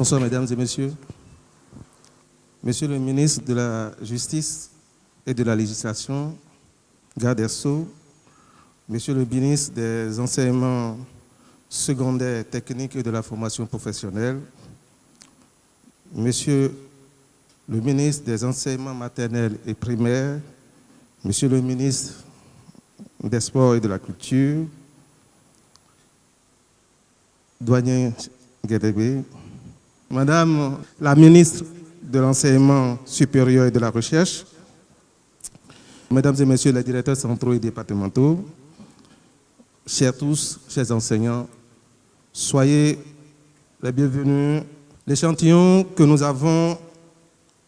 Bonsoir, mesdames et messieurs. Monsieur le ministre de la Justice et de la Législation, garde des Sceaux, Monsieur le ministre des Enseignements secondaires, techniques et de la formation professionnelle, Monsieur le ministre des Enseignements maternels et primaires, Monsieur le ministre des Sports et de la Culture, Doyen Guédébé, Madame la ministre de l'Enseignement supérieur et de la Recherche, Mesdames et Messieurs les directeurs centraux et départementaux, chers tous, chers enseignants, soyez les bienvenus. L'échantillon que nous avons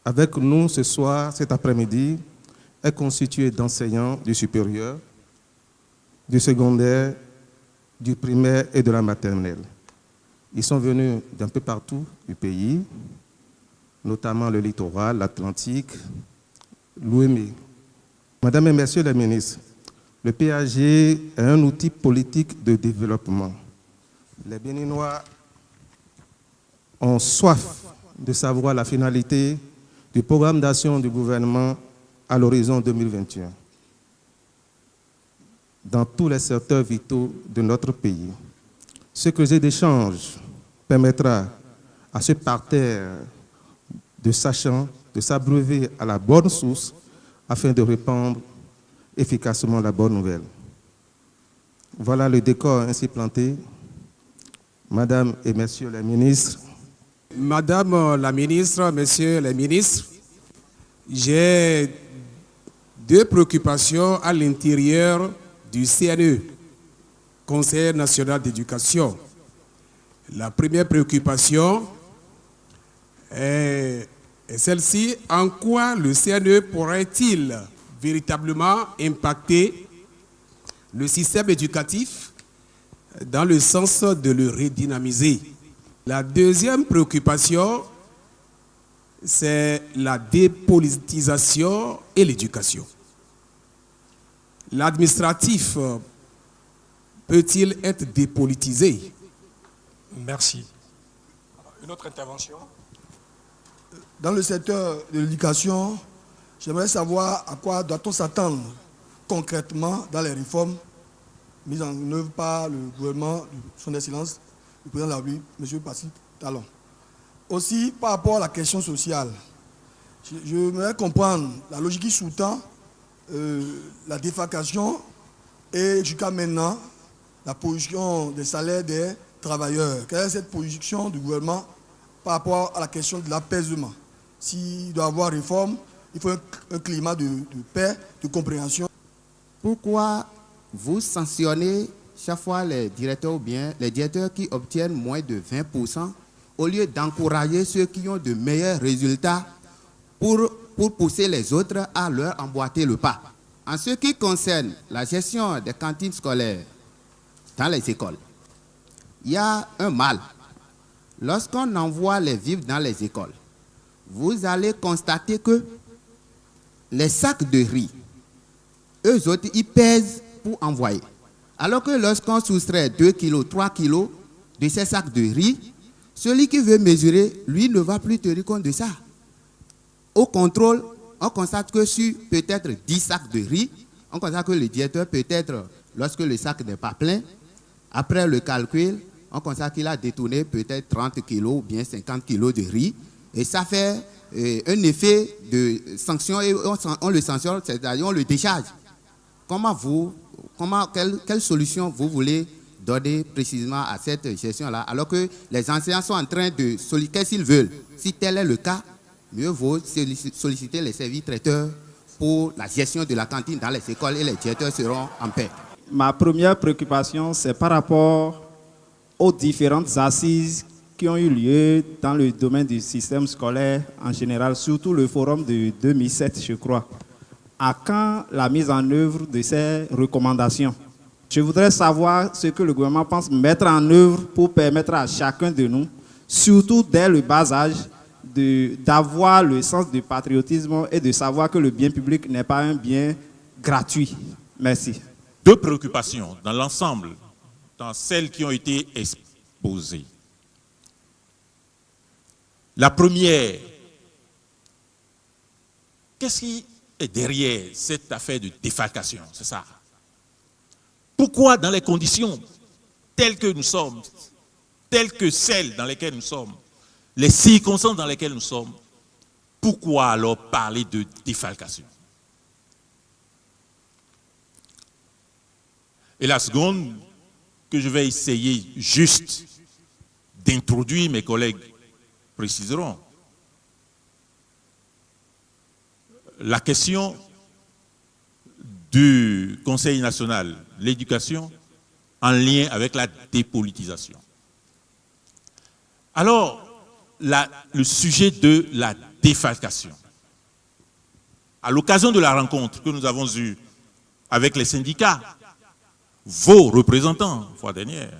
avec nous ce soir, cet après-midi, est constitué d'enseignants du supérieur, du secondaire, du primaire et de la maternelle. Ils sont venus d'un peu partout du pays, notamment le littoral, l'Atlantique, l'Ouémé. Mesdames et Messieurs les ministres, le PAG est un outil politique de développement. Les Béninois ont soif de savoir la finalité du programme d'action du gouvernement à l'horizon 2021 dans tous les secteurs vitaux de notre pays. Ce creuset d'échange permettra à ce parterre de sachants de s'abreuver à la bonne source afin de répandre efficacement la bonne nouvelle. Voilà le décor ainsi planté. Madame et Messieurs les ministres. Madame la ministre, Messieurs les ministres, j'ai deux préoccupations à l'intérieur du CNE, Conseil national d'éducation. La première préoccupation est celle-ci: en quoi le CNE pourrait-il véritablement impacter le système éducatif dans le sens de le redynamiser? La deuxième préoccupation, c'est la dépolitisation et l'éducation. L'administratif peut-il être dépolitisé? Merci. Une autre intervention? Dans le secteur de l'éducation, j'aimerais savoir à quoi doit-on s'attendre concrètement dans les réformes mises en œuvre par le gouvernement de son Excellence, le président de la République, M. Patrick Talon. Aussi, par rapport à la question sociale, je voudrais comprendre la logique qui sous-tend la défalcation et jusqu'à maintenant la position des salaires des travailleurs. Quelle est cette position du gouvernement par rapport à la question de l'apaisement? S'il doit y avoir réforme, il faut un climat de paix, de compréhension. Pourquoi vous sanctionnez chaque fois les directeurs ou bien les directeurs qui obtiennent moins de 20% au lieu d'encourager ceux qui ont de meilleurs résultats pour pousser les autres à leur emboîter le pas? En ce qui concerne la gestion des cantines scolaires dans les écoles, il y a un mal. Lorsqu'on envoie les vivres dans les écoles, vous allez constater que les sacs de riz, eux autres, ils pèsent pour envoyer. Alors que lorsqu'on soustrait 2 kilos, 3 kilos de ces sacs de riz, celui qui veut mesurer, lui, ne va plus tenir compte de ça. Au contrôle, on constate que sur peut-être 10 sacs de riz, on constate que le directeur, peut-être, lorsque le sac n'est pas plein, après le calcul, on constate qu'il a détourné peut-être 30 kilos ou bien 50 kilos de riz. Et ça fait un effet de sanction et on le sanctionne, c'est-à-dire on le décharge. Quelle solution vous voulez donner précisément à cette gestion-là, alors que les enseignants sont en train de solliciter s'ils veulent? Si tel est le cas, mieux vaut solliciter les services traiteurs pour la gestion de la cantine dans les écoles et les directeurs seront en paix. Ma première préoccupation, c'est par rapport aux différentes assises qui ont eu lieu dans le domaine du système scolaire en général, surtout le forum de 2007, je crois. À quand la mise en œuvre de ces recommandations? Je voudrais savoir ce que le gouvernement pense mettre en œuvre pour permettre à chacun de nous, surtout dès le bas âge, d'avoir le sens du patriotisme et de savoir que le bien public n'est pas un bien gratuit. Merci. Deux préoccupations dans l'ensemble, dans celles qui ont été exposées. La première, qu'est-ce qui est derrière cette affaire de défalcation? C'est ça. Pourquoi dans les conditions telles que nous sommes, telles que celles dans lesquelles nous sommes, les circonstances dans lesquelles nous sommes, pourquoi alors parler de défalcation? Et la seconde, que je vais essayer juste d'introduire, mes collègues préciseront. La question du Conseil national de l'éducation en lien avec la dépolitisation. Alors, le sujet de la défalcation. À l'occasion de la rencontre que nous avons eue avec les syndicats, vos représentants, la fois dernière,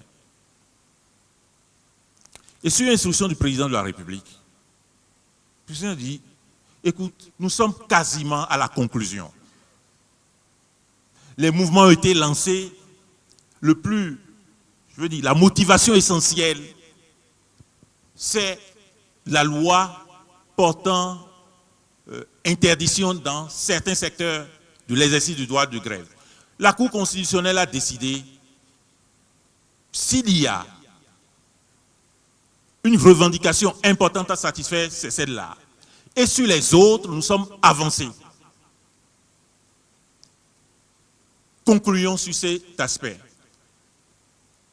et sur instruction du président de la République, le président dit, écoute, nous sommes quasiment à la conclusion. Les mouvements ont été lancés, la motivation essentielle, c'est la loi portant interdiction dans certains secteurs de l'exercice du droit de grève. La Cour constitutionnelle a décidé, s'il y a une revendication importante à satisfaire, c'est celle-là. Et sur les autres, nous sommes avancés. Concluons sur cet aspect.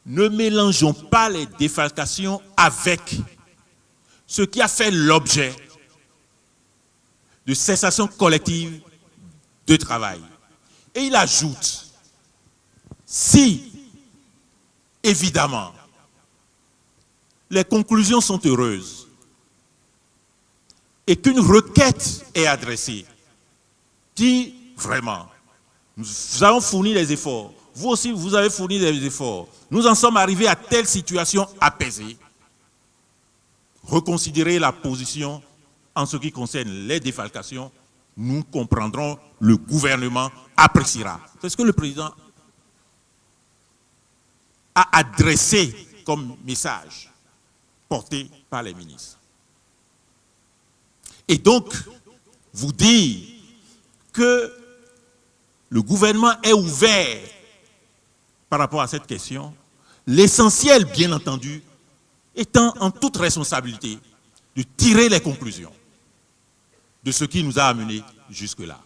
Ne mélangeons pas les défalcations avec ce qui a fait l'objet de cessation collective de travail. Et il ajoute, si, évidemment, les conclusions sont heureuses et qu'une requête est adressée, dit vraiment, nous avons fourni les efforts, vous aussi vous avez fourni des efforts, nous en sommes arrivés à telle situation apaisée, reconsidérer la position en ce qui concerne les défalcations, nous comprendrons, le gouvernement appréciera. C'est ce que le président a adressé comme message porté par les ministres. Et donc, vous dire que le gouvernement est ouvert par rapport à cette question, l'essentiel, bien entendu, étant en toute responsabilité de tirer les conclusions de ce qui nous a amenés jusque-là.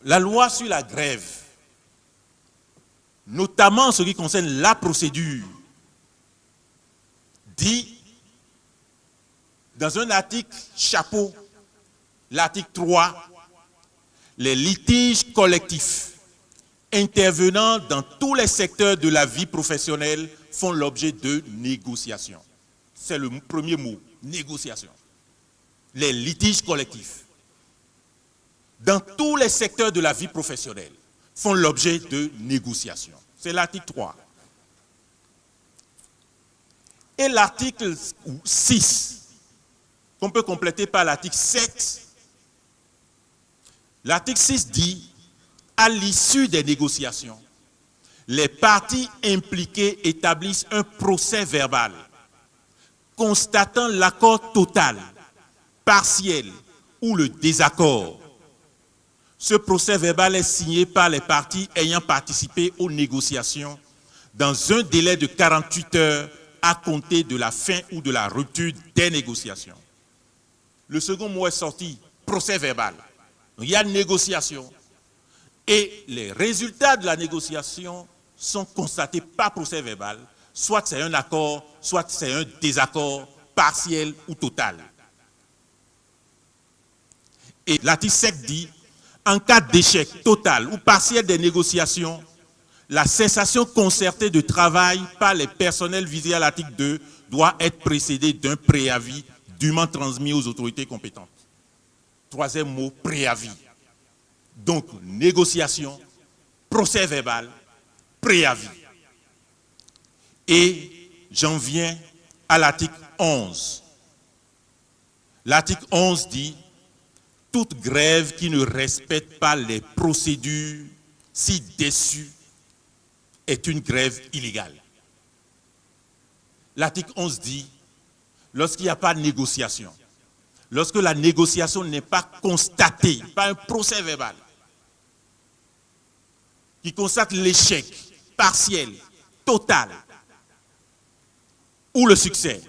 La loi sur la grève, notamment en ce qui concerne la procédure, dit dans un article chapeau, l'article 3, les litiges collectifs intervenant dans tous les secteurs de la vie professionnelle font l'objet de négociations. C'est le premier mot, négociation. Les litiges collectifs dans tous les secteurs de la vie professionnelle font l'objet de négociations. C'est l'article 3. Et l'article 6, qu'on peut compléter par l'article 7, l'article 6 dit, à l'issue des négociations, les parties impliquées établissent un procès verbal constatant l'accord total, partiel ou le désaccord. Ce procès verbal est signé par les parties ayant participé aux négociations dans un délai de 48 heures à compter de la fin ou de la rupture des négociations. Le second mot est sorti, procès verbal. Donc, il y a une négociation et les résultats de la négociation sont constatés par procès verbal, soit c'est un accord, soit c'est un désaccord partiel ou total. Et l'article 7 dit, en cas d'échec total ou partiel des négociations, la cessation concertée de travail par les personnels visés à l'article 2 doit être précédée d'un préavis dûment transmis aux autorités compétentes. Troisième mot, préavis. Donc, négociation, procès verbal, préavis. Et j'en viens à l'article 11. L'article 11 dit, toute grève qui ne respecte pas les procédures ci-dessus est une grève illégale. L'article 11 dit, lorsqu'il n'y a pas de négociation, lorsque la négociation n'est pas constatée, pas un procès verbal, qui constate l'échec partiel, total, ou le succès,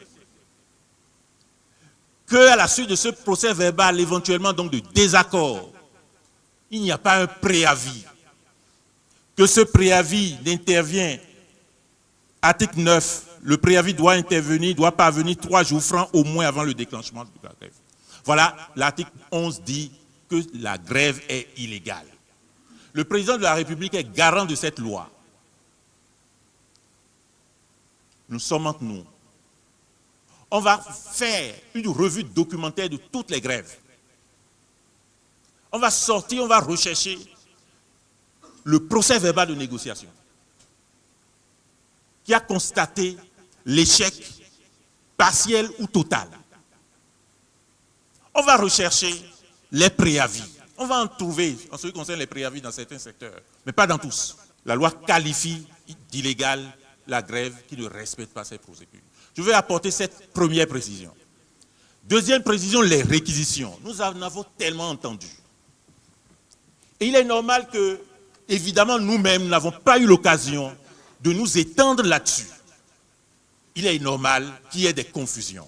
qu'à la suite de ce procès verbal, éventuellement donc de désaccord, il n'y a pas un préavis, que ce préavis n'intervient, article 9, le préavis doit intervenir, doit parvenir 3 jours francs au moins avant le déclenchement de la grève. Voilà, l'article 11 dit que la grève est illégale. Le président de la République est garant de cette loi. Nous sommes entre nous. On va faire une revue documentaire de toutes les grèves. On va sortir, on va rechercher le procès verbal de négociation qui a constaté l'échec partiel ou total. On va rechercher les préavis. On va en trouver, en ce qui concerne les préavis dans certains secteurs, mais pas dans tous. La loi qualifie d'illégale la grève qui ne respecte pas ces procédures. Je vais apporter cette première précision. Deuxième précision, les réquisitions. Nous en avons tellement entendu. Et il est normal que, évidemment, nous-mêmes n'avons pas eu l'occasion de nous étendre là-dessus. Il est normal qu'il y ait des confusions.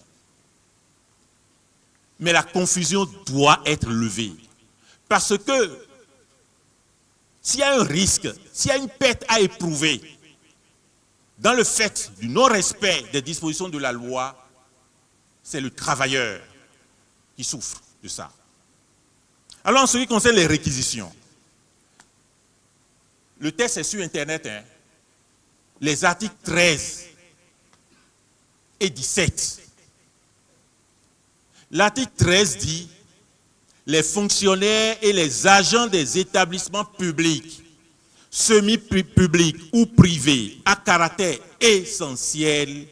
Mais la confusion doit être levée. Parce que s'il y a un risque, s'il y a une perte à éprouver dans le fait du non-respect des dispositions de la loi, c'est le travailleur qui souffre de ça. Alors en ce qui concerne les réquisitions, le texte est sur Internet, hein, les articles 13 et 17. L'article 13 dit « Les fonctionnaires et les agents des établissements publics, semi-publics ou privés à caractère essentiel,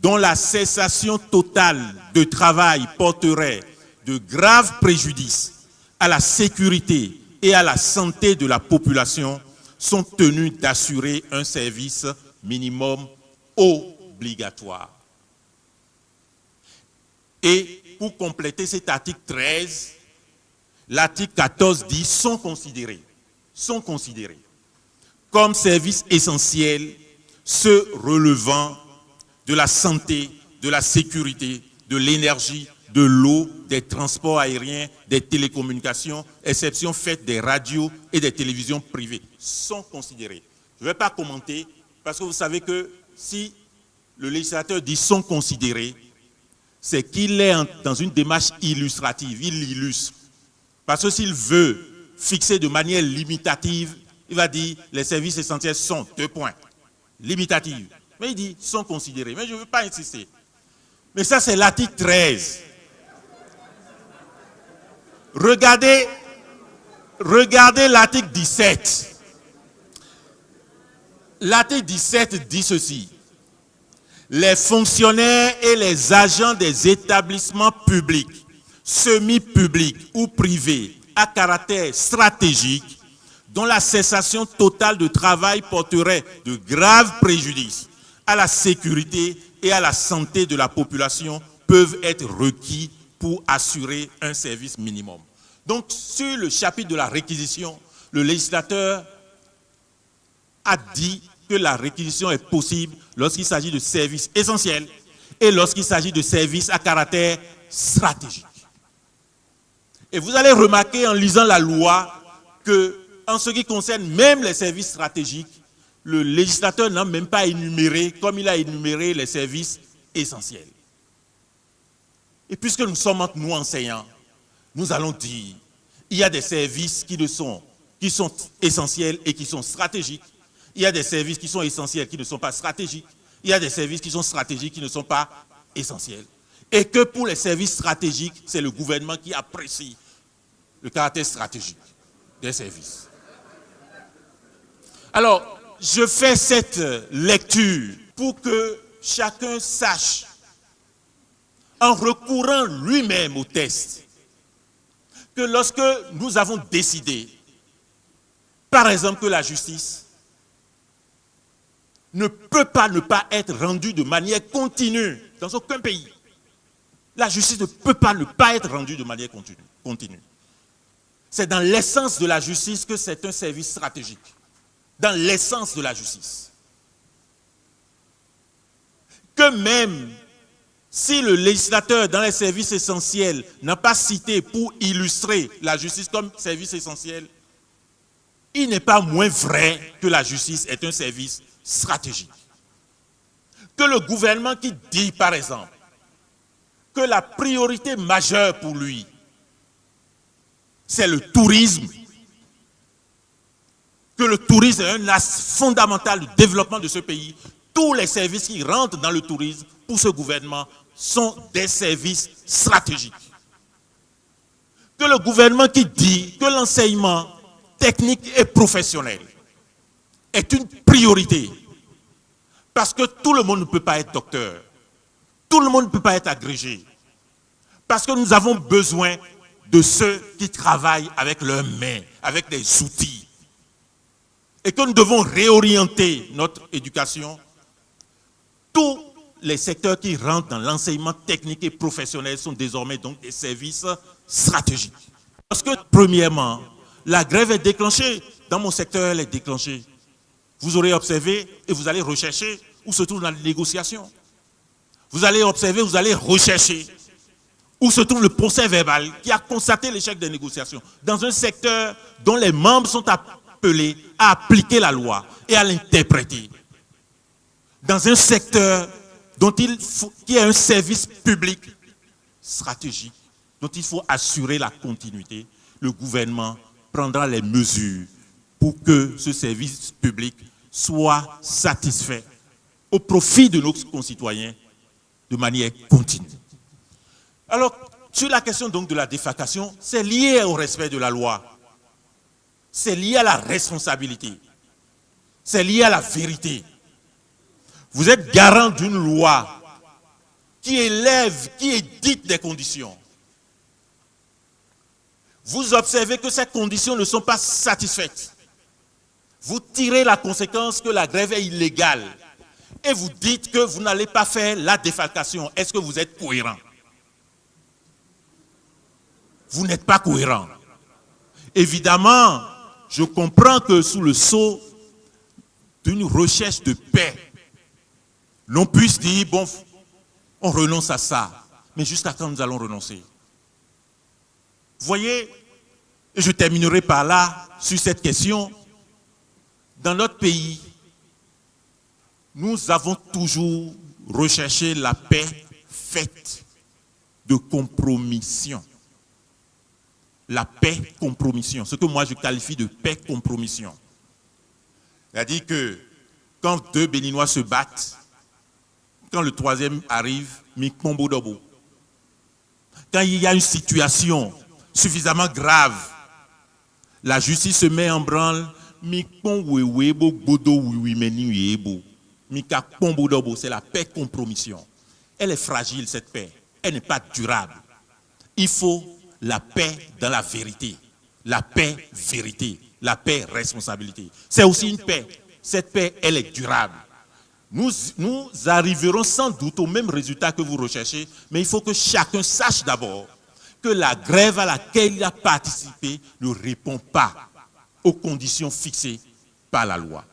dont la cessation totale de travail porterait de graves préjudices à la sécurité et à la santé de la population, sont tenus d'assurer un service minimum obligatoire. » Et pour compléter cet article 13, l'article 14 dit « sont considérés comme services essentiels ceux relevant de la santé, de la sécurité, de l'énergie, de l'eau, des transports aériens, des télécommunications, exception faite des radios et des télévisions privées, sont considérés. » Je ne vais pas commenter, parce que vous savez que si le législateur dit « sont considérés », c'est qu'il est dans une démarche illustrative, il l'illustre. Parce que s'il veut fixer de manière limitative, il va dire « les services essentiels sont, 2 points, limitative ». Mais il dit « sont considérés ». Mais je ne veux pas insister. Mais ça, c'est l'article 13. Regardez l'article 17. L'article 17 dit ceci. Les fonctionnaires et les agents des établissements publics, semi-publics ou privés à caractère stratégique, dont la cessation totale de travail porterait de graves préjudices à la sécurité et à la santé de la population, peuvent être requis pour assurer un service minimum. Donc, sur le chapitre de la réquisition, le législateur a dit que la réquisition est possible lorsqu'il s'agit de services essentiels et lorsqu'il s'agit de services à caractère stratégique. Et vous allez remarquer en lisant la loi que, en ce qui concerne même les services stratégiques, le législateur n'a même pas énuméré, comme il a énuméré les services essentiels. Et puisque nous sommes entre nous enseignants, nous allons dire, il y a des services qui sont essentiels et qui sont stratégiques. Il y a des services qui sont essentiels qui ne sont pas stratégiques. Il y a des services qui sont stratégiques qui ne sont pas essentiels. Et que pour les services stratégiques, c'est le gouvernement qui apprécie le caractère stratégique des services. Alors, je fais cette lecture pour que chacun sache, en recourant lui-même au test, que lorsque nous avons décidé, par exemple, que la justice ne peut pas ne pas être rendue de manière continue dans aucun pays. La justice ne peut pas ne pas être rendue de manière continue. C'est dans l'essence de la justice que c'est un service stratégique. Dans l'essence de la justice. Que même si le législateur, dans les services essentiels, n'a pas cité pour illustrer la justice comme service essentiel, il n'est pas moins vrai que la justice est un service stratégique. Que le gouvernement qui dit, par exemple, que la priorité majeure pour lui, c'est le tourisme, que le tourisme est un axe fondamental du développement de ce pays, tous les services qui rentrent dans le tourisme, pour ce gouvernement, sont des services stratégiques. Que le gouvernement qui dit que l'enseignement technique et professionnel est une priorité, parce que tout le monde ne peut pas être docteur, tout le monde ne peut pas être agrégé, parce que nous avons besoin de ceux qui travaillent avec leurs mains, avec des outils, et que nous devons réorienter notre éducation. Tous les secteurs qui rentrent dans l'enseignement technique et professionnel sont désormais donc des services stratégiques. Parce que, premièrement, la grève est déclenchée. Dans mon secteur, elle est déclenchée. Vous aurez observé et vous allez rechercher où se trouve la négociation. Vous allez observer, vous allez rechercher où se trouve le procès verbal qui a constaté l'échec des négociations. Dans un secteur dont les membres sont appelés à appliquer la loi et à l'interpréter. Dans un secteur qui est un service public stratégique, dont il faut assurer la continuité, le gouvernement prendra les mesures pour que ce service public soit satisfait au profit de nos concitoyens de manière continue. Alors, sur la question donc de la défalcation, c'est lié au respect de la loi, c'est lié à la responsabilité, c'est lié à la vérité. Vous êtes garant d'une loi qui élève, qui édicte des conditions. Vous observez que ces conditions ne sont pas satisfaites. Vous tirez la conséquence que la grève est illégale et vous dites que vous n'allez pas faire la défalcation. Est-ce que vous êtes cohérent? Vous n'êtes pas cohérent. Évidemment, je comprends que sous le sceau d'une recherche de paix, l'on puisse dire, bon, on renonce à ça. Mais jusqu'à quand nous allons renoncer? Vous voyez, et je terminerai par là, sur cette question. Dans notre pays, nous avons toujours recherché la paix faite de compromission. La paix compromission, ce que moi je qualifie de paix compromission. C'est-à-dire que quand deux Béninois se battent, quand le troisième arrive, quand il y a une situation suffisamment grave, la justice se met en branle, c'est la paix compromission. Elle est fragile, cette paix. Elle n'est pas durable. Il faut la paix dans la vérité. La paix vérité. La paix responsabilité. C'est aussi une paix. Cette paix, elle est durable. Nous arriverons sans doute au même résultat que vous recherchez, mais il faut que chacun sache d'abord que la grève à laquelle il a participé ne répond pas aux conditions fixées par la loi.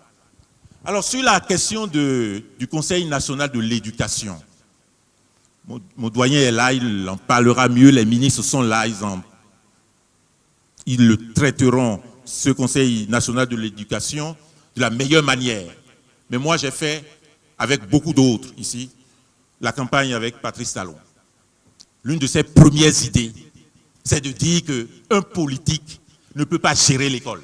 Alors, sur la question du Conseil national de l'éducation, mon doyen est là, il en parlera mieux, les ministres sont là, ils le traiteront, ce Conseil national de l'éducation, de la meilleure manière. Mais moi, j'ai fait, avec beaucoup d'autres ici, la campagne avec Patrice Talon. L'une de ses premières idées, c'est de dire qu'un politique ne peut pas gérer l'école.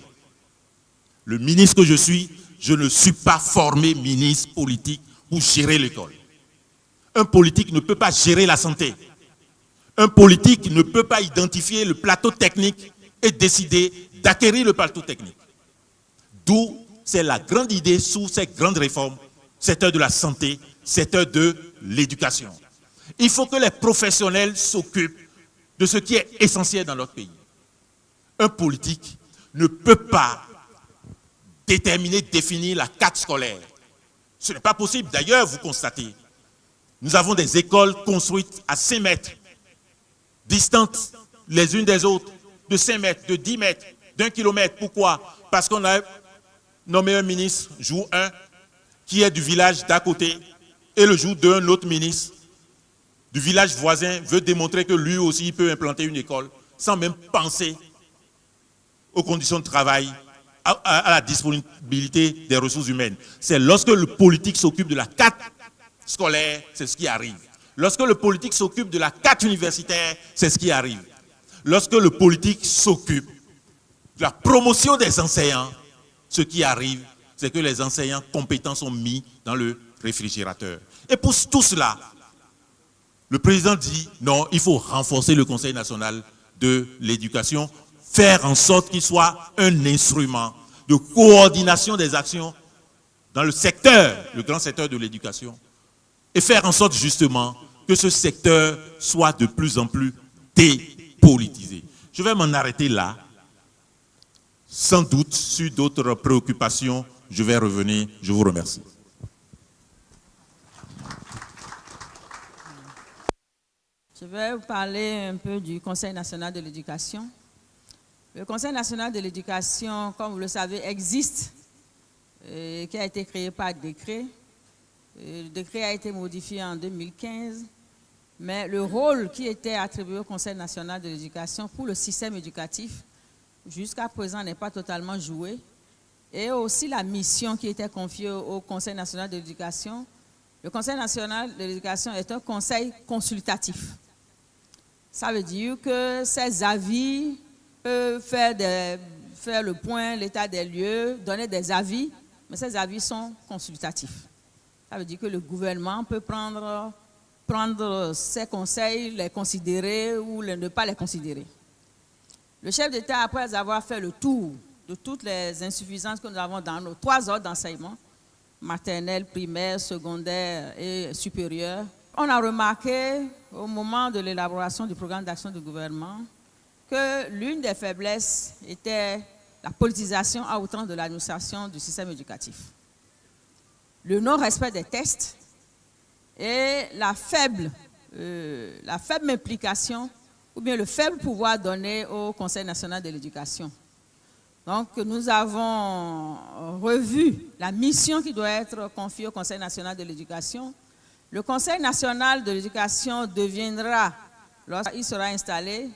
Le ministre que je suis, je ne suis pas formé ministre politique pour gérer l'école. Un politique ne peut pas gérer la santé. Un politique ne peut pas identifier le plateau technique et décider d'acquérir le plateau technique. D'où c'est la grande idée sous ces grandes réformes, secteur de la santé, secteur de l'éducation. Il faut que les professionnels s'occupent de ce qui est essentiel dans notre pays. Un politique ne peut pas définir la carte scolaire. Ce n'est pas possible. D'ailleurs, vous constatez, nous avons des écoles construites à 5 mètres distantes les unes des autres, de 5 mètres, de 10 mètres, d'1 kilomètre. Pourquoi? Parce qu'on a nommé un ministre, jour 1, qui est du village d'à côté, et le jour 2, un autre ministre du village voisin veut démontrer que lui aussi peut implanter une école, sans même penser aux conditions de travail, à la disponibilité des ressources humaines. C'est lorsque le politique s'occupe de la carte scolaire, c'est ce qui arrive. Lorsque le politique s'occupe de la carte universitaire, c'est ce qui arrive. Lorsque le politique s'occupe de la promotion des enseignants, ce qui arrive, c'est que les enseignants compétents sont mis dans le réfrigérateur. Et pour tout cela, le président dit non, il faut renforcer le Conseil national de l'éducation, faire en sorte qu'il soit un instrument de coordination des actions dans le secteur, le grand secteur de l'éducation, et faire en sorte justement que ce secteur soit de plus en plus dépolitisé. Je vais m'en arrêter là. Sans doute, sur d'autres préoccupations, je vais revenir. Je vous remercie. Je vais vous parler un peu du Conseil national de l'éducation. Le Conseil national de l'éducation, comme vous le savez, existe, qui a été créé par décret. Le décret a été modifié en 2015, mais le rôle qui était attribué au Conseil national de l'éducation pour le système éducatif, jusqu'à présent, n'est pas totalement joué. Et aussi la mission qui était confiée au Conseil national de l'éducation. Le Conseil national de l'éducation est un conseil consultatif. Ça veut dire que ses avis peuvent faire le point, l'état des lieux, donner des avis, mais ces avis sont consultatifs. Ça veut dire que le gouvernement peut prendre ses conseils, les considérer ou ne pas les considérer. Le chef d'État, après avoir fait le tour de toutes les insuffisances que nous avons dans nos 3 ordres d'enseignement, maternelle, primaire, secondaire et supérieur, on a remarqué au moment de l'élaboration du programme d'action du gouvernement que l'une des faiblesses était la politisation à outrance de l'administration du système éducatif. Le non-respect des tests et la faible implication ou bien le faible pouvoir donné au Conseil national de l'éducation. Donc, nous avons revu la mission qui doit être confiée au Conseil national de l'éducation. Le Conseil national de l'éducation deviendra, lorsqu'il sera installé,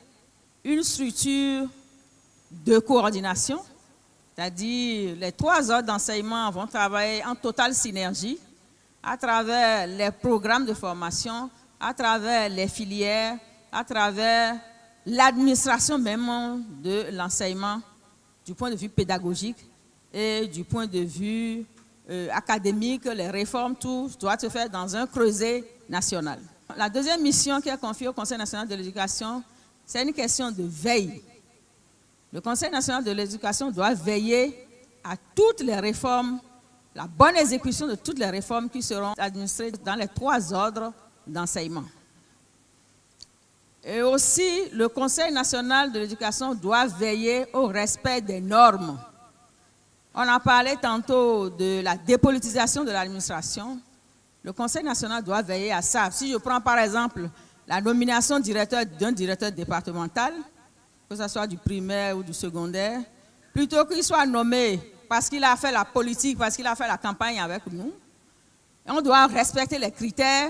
une structure de coordination, c'est-à-dire les 3 ordres d'enseignement vont travailler en totale synergie à travers les programmes de formation, à travers les filières, à travers l'administration même de l'enseignement du point de vue pédagogique et du point de vue académique, les réformes, tout doit se faire dans un creuset national. La deuxième mission qui est confiée au Conseil national de l'éducation, c'est une question de veille. Le Conseil national de l'éducation doit veiller à toutes les réformes, la bonne exécution de toutes les réformes qui seront administrées dans les 3 ordres d'enseignement. Et aussi, le Conseil national de l'éducation doit veiller au respect des normes. On a parlé tantôt de la dépolitisation de l'administration. Le Conseil national doit veiller à ça. Si je prends par exemple la nomination d'un directeur départemental, que ce soit du primaire ou du secondaire, plutôt qu'il soit nommé parce qu'il a fait la politique, parce qu'il a fait la campagne avec nous, on doit respecter les critères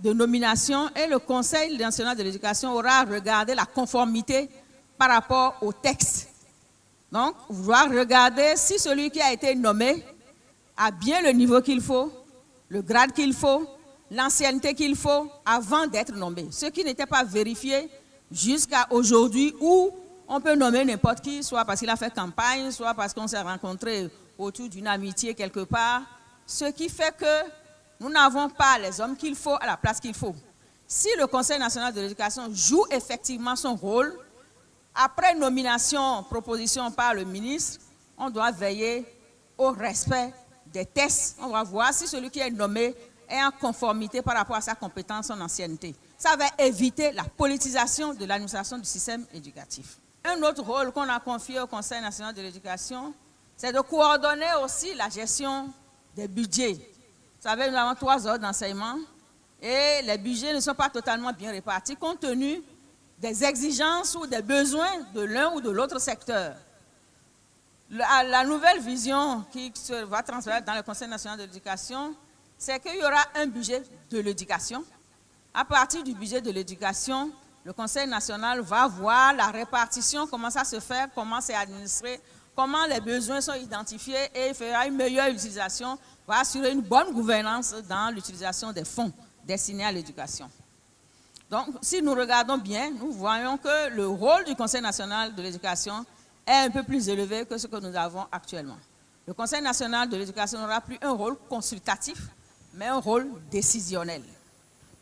de nomination et le Conseil national de l'éducation aura regardé la conformité par rapport au texte. Donc, on doit regarder si celui qui a été nommé a bien le niveau qu'il faut, le grade qu'il faut, l'ancienneté qu'il faut avant d'être nommé. Ce qui n'était pas vérifié jusqu'à aujourd'hui où on peut nommer n'importe qui, soit parce qu'il a fait campagne, soit parce qu'on s'est rencontré autour d'une amitié quelque part. Ce qui fait que nous n'avons pas les hommes qu'il faut à la place qu'il faut. Si le Conseil national de l'éducation joue effectivement son rôle, après nomination, proposition par le ministre, on doit veiller au respect des tests. On va voir si celui qui est nommé est en conformité par rapport à sa compétence, son ancienneté. Ça va éviter la politisation de l'administration du système éducatif. Un autre rôle qu'on a confié au Conseil national de l'éducation, c'est de coordonner aussi la gestion des budgets. Vous savez, nous avons 3 ordres d'enseignement et les budgets ne sont pas totalement bien répartis compte tenu des exigences ou des besoins de l'un ou de l'autre secteur. La nouvelle vision qui va transférer dans le Conseil national de l'éducation, c'est qu'il y aura un budget de l'éducation. À partir du budget de l'éducation, le Conseil national va voir la répartition, comment ça se fait, comment c'est administré, comment les besoins sont identifiés et il fera une meilleure utilisation, va assurer une bonne gouvernance dans l'utilisation des fonds destinés à l'éducation. Donc, si nous regardons bien, nous voyons que le rôle du Conseil national de l'éducation est un peu plus élevé que ce que nous avons actuellement. Le Conseil national de l'éducation n'aura plus un rôle consultatif, mais un rôle décisionnel.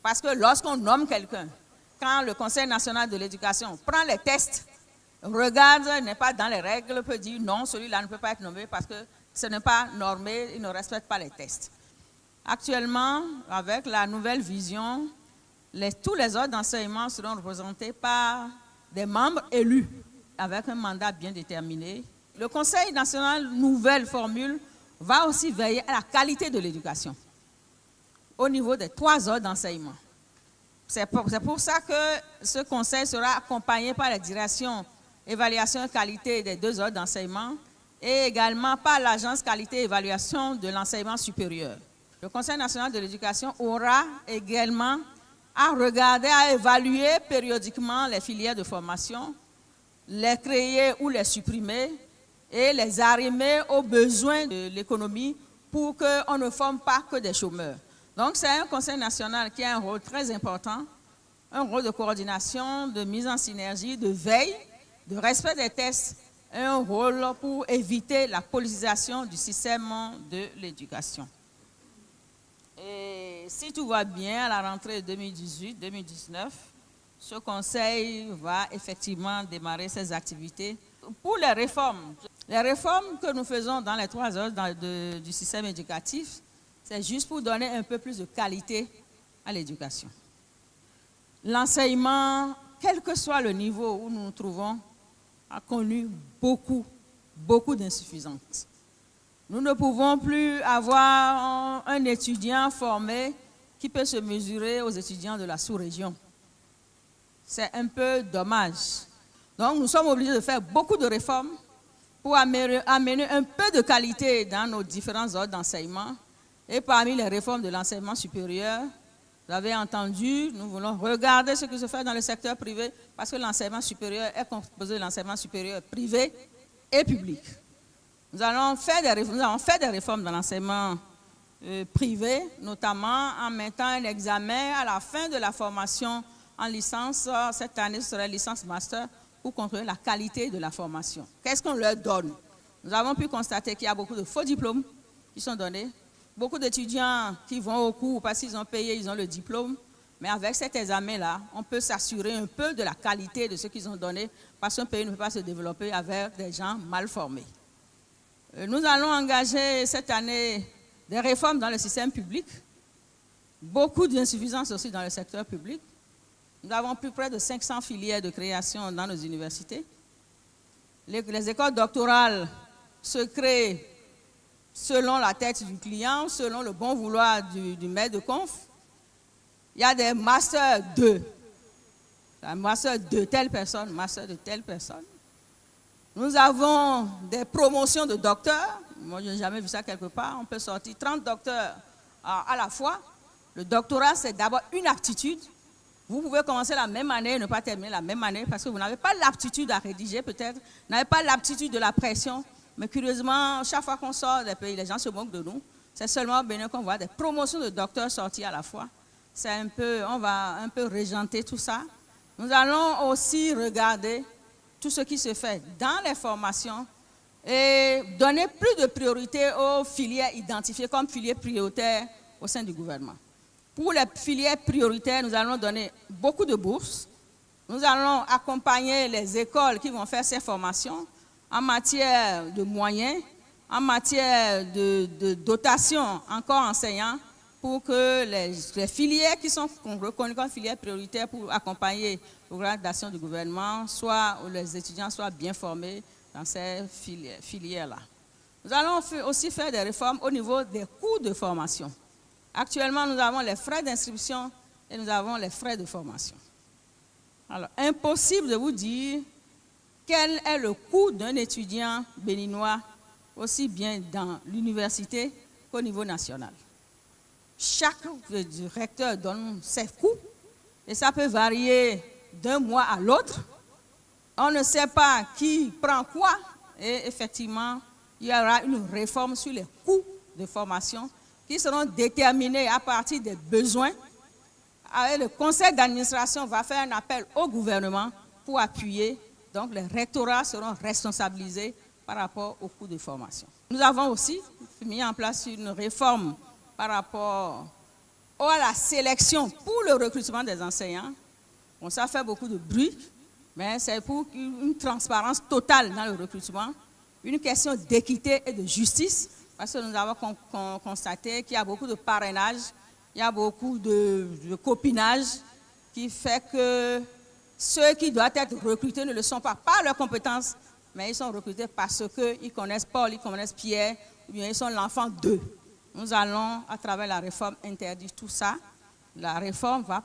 Parce que lorsqu'on nomme quelqu'un, quand le Conseil national de l'éducation prend les tests, regarde, n'est pas dans les règles, peut dire non, celui-là ne peut pas être nommé parce que ce n'est pas normé, il ne respecte pas les tests. Actuellement, avec la nouvelle vision, tous les ordres d'enseignement seront représentés par des membres élus avec un mandat bien déterminé. Le Conseil national, nouvelle formule, va aussi veiller à la qualité de l'éducation au niveau des 3 ordres d'enseignement. C'est pour ça que ce conseil sera accompagné par la direction évaluation et qualité des 2 ordres d'enseignement et également par l'agence qualité et évaluation de l'enseignement supérieur. Le Conseil national de l'éducation aura également à regarder, à évaluer périodiquement les filières de formation, les créer ou les supprimer et les arrimer aux besoins de l'économie pour qu'on ne forme pas que des chômeurs. Donc c'est un Conseil national qui a un rôle très important, un rôle de coordination, de mise en synergie, de veille, de respect des tests, et un rôle pour éviter la politisation du système de l'éducation. Et si tout va bien, à la rentrée 2018-2019, ce conseil va effectivement démarrer ses activités. Pour les réformes que nous faisons dans les 3 ordres du système éducatif, c'est juste pour donner un peu plus de qualité à l'éducation. L'enseignement, quel que soit le niveau où nous nous trouvons, a connu beaucoup d'insuffisances. Nous ne pouvons plus avoir un étudiant formé qui peut se mesurer aux étudiants de la sous-région. C'est un peu dommage. Donc nous sommes obligés de faire beaucoup de réformes pour amener un peu de qualité dans nos différents ordres d'enseignement. Et parmi les réformes de l'enseignement supérieur, vous avez entendu, nous voulons regarder ce qui se fait dans le secteur privé parce que l'enseignement supérieur est composé de l'enseignement supérieur privé et public. Nous avons fait des réformes dans l'enseignement privé, notamment en mettant un examen à la fin de la formation en licence. Cette année, ce serait licence master pour contrôler la qualité de la formation. Qu'est-ce qu'on leur donne? Nous avons pu constater qu'il y a beaucoup de faux diplômes qui sont donnés. Beaucoup d'étudiants qui vont au cours parce qu'ils ont payé, ils ont le diplôme. Mais avec cet examen-là, on peut s'assurer un peu de la qualité de ce qu'ils ont donné parce qu'un pays ne peut pas se développer avec des gens mal formés. Nous allons engager cette année des réformes dans le système public. Beaucoup d'insuffisances aussi dans le secteur public. Nous avons plus près de 500 filières de création dans nos universités. Les écoles doctorales se créent selon la tête du client, selon le bon vouloir du maître de conf. Il y a des masters de, un master de telle personne, master de telle personne. Nous avons des promotions de docteurs. Moi, je n'ai jamais vu ça quelque part. On peut sortir 30 docteurs à la fois. Le doctorat, c'est d'abord une aptitude. Vous pouvez commencer la même année et ne pas terminer la même année parce que vous n'avez pas l'aptitude à rédiger peut-être, vous n'avez pas l'aptitude de la pression. Mais curieusement, chaque fois qu'on sort des pays, les gens se moquent de nous. C'est seulement au Bénin qu'on voit des promotions de docteurs sortis à la fois. C'est un peu, on va un peu régenter tout ça. Nous allons aussi regarder tout ce qui se fait dans les formations et donner plus de priorité aux filières identifiées comme filières prioritaires au sein du gouvernement. Pour les filières prioritaires, nous allons donner beaucoup de bourses. Nous allons accompagner les écoles qui vont faire ces formations en matière de moyens, en matière de dotation encore enseignants pour que les filières qui sont reconnues comme filières prioritaires pour accompagner le programme d'action du gouvernement, où les étudiants soient bien formés dans ces filières-là. Nous allons aussi faire des réformes au niveau des coûts de formation. Actuellement, nous avons les frais d'inscription et nous avons les frais de formation. Alors, impossible de vous dire quel est le coût d'un étudiant béninois, aussi bien dans l'université qu'au niveau national. Chaque recteur donne ses coûts et ça peut varier d'un mois à l'autre. On ne sait pas qui prend quoi et effectivement, il y aura une réforme sur les coûts de formation qui seront déterminés à partir des besoins. Le conseil d'administration va faire un appel au gouvernement pour appuyer. Donc, les rectorats seront responsabilisés par rapport aux coûts de formation. Nous avons aussi mis en place une réforme par rapport à la sélection pour le recrutement des enseignants. Bon, ça fait beaucoup de bruit, mais c'est pour une transparence totale dans le recrutement, une question d'équité et de justice, parce que nous avons constaté qu'il y a beaucoup de parrainage, il y a beaucoup de copinage qui fait que ceux qui doivent être recrutés ne le sont pas par leurs compétences, mais ils sont recrutés parce qu'ils connaissent Paul, ils connaissent Pierre, ou bien ils sont l'enfant d'eux. Nous allons, à travers la réforme, interdire tout ça. La réforme va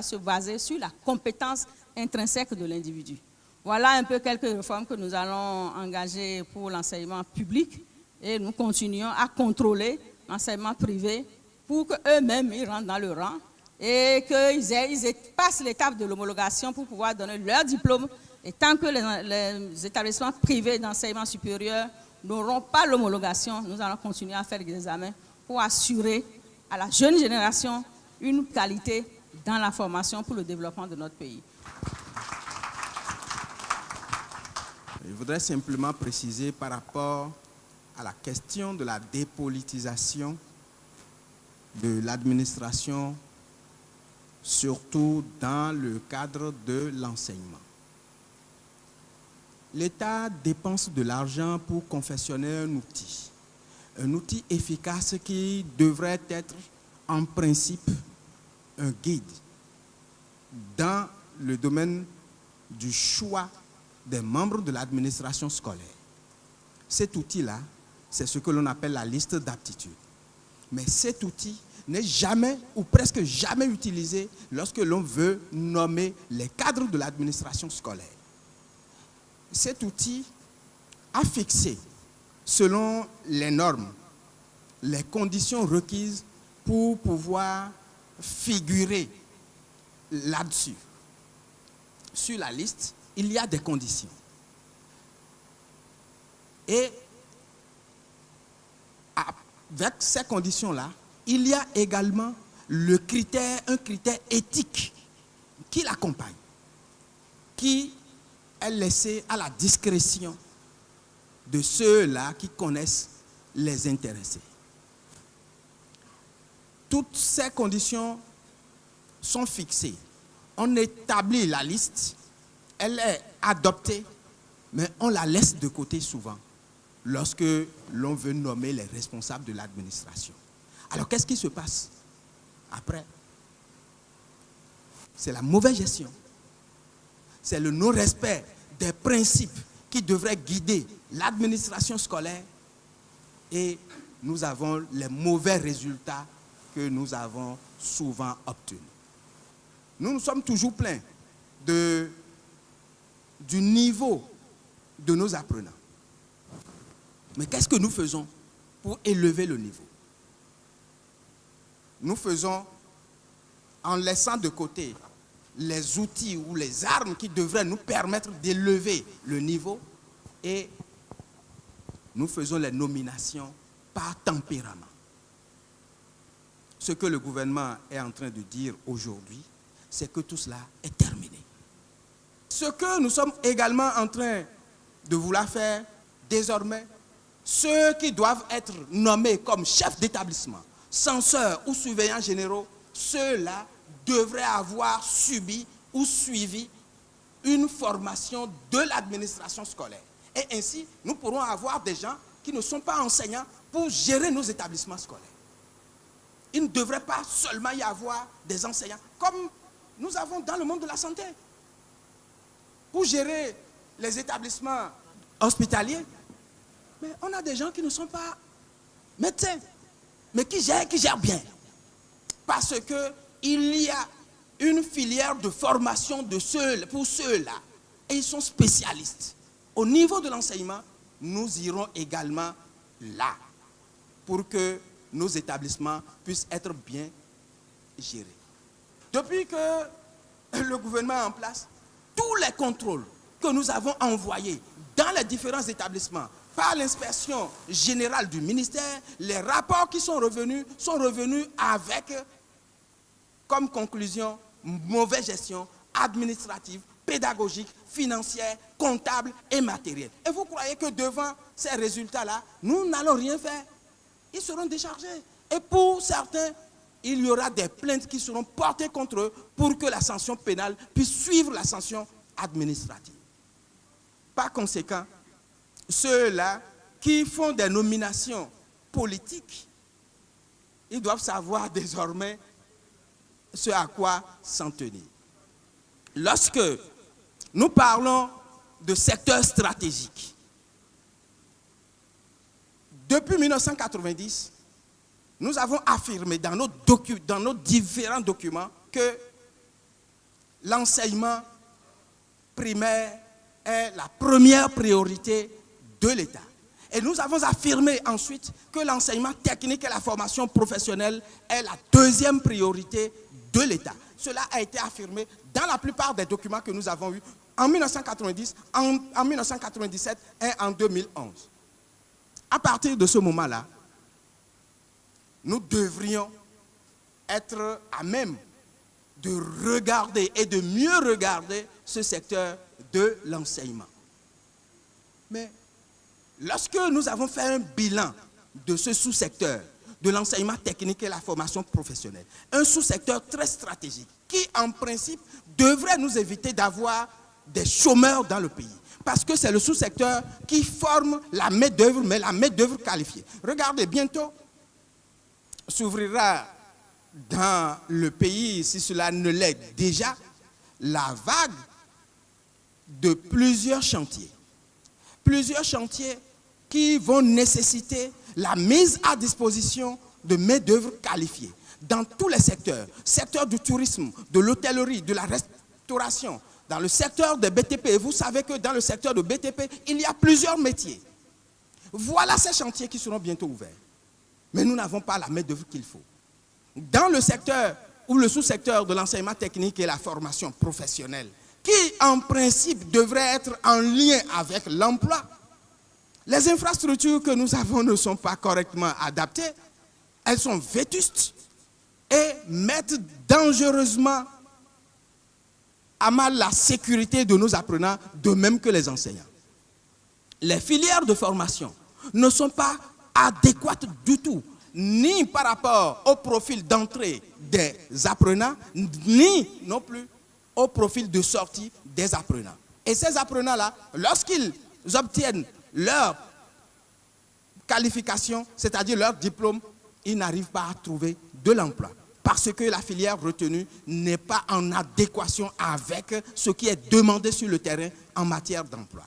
se baser sur la compétence intrinsèque de l'individu. Voilà un peu quelques réformes que nous allons engager pour l'enseignement public et nous continuons à contrôler l'enseignement privé pour qu'eux-mêmes ils rentrent dans le rang et qu'ils passent l'étape de l'homologation pour pouvoir donner leur diplôme. Et tant que les établissements privés d'enseignement supérieur n'auront pas l'homologation, nous allons continuer à faire des examens pour assurer à la jeune génération une qualité dans la formation pour le développement de notre pays. Je voudrais simplement préciser par rapport à la question de la dépolitisation de l'administration, surtout dans le cadre de l'enseignement. L'État dépense de l'argent pour confectionner un outil efficace qui devrait être en principe un guide dans le domaine du choix des membres de l'administration scolaire. Cet outil-là, c'est ce que l'on appelle la liste d'aptitudes. Mais cet outil n'est jamais ou presque jamais utilisé lorsque l'on veut nommer les cadres de l'administration scolaire. Cet outil a fixé, selon les normes, les conditions requises pour pouvoir figurer là-dessus. Sur la liste, il y a des conditions. Et avec ces conditions-là, il y a également un critère éthique qui l'accompagne, qui est laissé à la discrétion de ceux-là qui connaissent les intéressés. Toutes ces conditions sont fixées. On établit la liste, elle est adoptée, mais on la laisse de côté souvent lorsque l'on veut nommer les responsables de l'administration. Alors qu'est-ce qui se passe après? C'est la mauvaise gestion. C'est le non-respect des principes qui devraient guider l'administration scolaire et nous avons les mauvais résultats que nous avons souvent obtenus. Nous nous sommes toujours plaints du niveau de nos apprenants. Mais qu'est-ce que nous faisons pour élever le niveau? Nous faisons en laissant de côté les outils ou les armes qui devraient nous permettre d'élever le niveau et nous faisons les nominations par tempérament. Ce que le gouvernement est en train de dire aujourd'hui, c'est que tout cela est terminé. Ce que nous sommes également en train de vouloir faire désormais, ceux qui doivent être nommés comme chefs d'établissement, censeurs ou surveillants généraux, ceux-là devraient avoir subi ou suivi une formation de l'administration scolaire. Et ainsi, nous pourrons avoir des gens qui ne sont pas enseignants pour gérer nos établissements scolaires. Il ne devrait pas seulement y avoir des enseignants, comme nous avons dans le monde de la santé. Pour gérer les établissements hospitaliers, mais on a des gens qui ne sont pas médecins, mais qui gèrent bien. Parce qu'il y a une filière de formation pour ceux-là. Et ils sont spécialistes. Au niveau de l'enseignement, nous irons également là pour que nos établissements puissent être bien gérés. Depuis que le gouvernement est en place, tous les contrôles que nous avons envoyés dans les différents établissements par l'inspection générale du ministère, les rapports qui sont revenus avec comme conclusion mauvaise gestion administrative, pédagogique, financière, comptable et matérielle. Et vous croyez que devant ces résultats-là, nous n'allons rien faire? Ils seront déchargés. Et pour certains, il y aura des plaintes qui seront portées contre eux pour que la sanction pénale puisse suivre la sanction administrative. Par conséquent, ceux-là qui font des nominations politiques, ils doivent savoir désormais ce à quoi s'en tenir. Lorsque nous parlons de secteur stratégique, depuis 1990, nous avons affirmé dans nos différents documents que l'enseignement primaire est la première priorité de l'État. Et nous avons affirmé ensuite que l'enseignement technique et la formation professionnelle est la deuxième priorité de l'État. Cela a été affirmé dans la plupart des documents que nous avons eus en 1990, en 1997 et en 2011. À partir de ce moment-là, nous devrions être à même de regarder et de mieux regarder ce secteur de l'enseignement. Mais lorsque nous avons fait un bilan de ce sous-secteur, de l'enseignement technique et la formation professionnelle, un sous-secteur très stratégique qui, en principe, devrait nous éviter d'avoir des chômeurs dans le pays. Parce que c'est le sous-secteur qui forme la main-d'œuvre, mais la main-d'œuvre qualifiée. Regardez, bientôt s'ouvrira dans le pays, si cela ne l'est déjà, la vague de plusieurs chantiers. Plusieurs chantiers qui vont nécessiter la mise à disposition de main-d'œuvre qualifiée dans tous les secteurs. Secteur du tourisme, de l'hôtellerie, de la restauration, dans le secteur des BTP. Et vous savez que dans le secteur de BTP, il y a plusieurs métiers. Voilà ces chantiers qui seront bientôt ouverts. Mais nous n'avons pas la main-d'œuvre qu'il faut. Dans le secteur ou le sous-secteur de l'enseignement technique et la formation professionnelle, qui en principe devrait être en lien avec l'emploi, les infrastructures que nous avons ne sont pas correctement adaptées, elles sont vétustes et mettent dangereusement à mal la sécurité de nos apprenants, de même que les enseignants. Les filières de formation ne sont pas adéquates du tout, ni par rapport au profil d'entrée des apprenants, ni non plus au profil de sortie des apprenants. Et ces apprenants-là, lorsqu'ils obtiennent leur qualification, c'est-à-dire leur diplôme, ils n'arrivent pas à trouver de l'emploi. Parce que la filière retenue n'est pas en adéquation avec ce qui est demandé sur le terrain en matière d'emploi.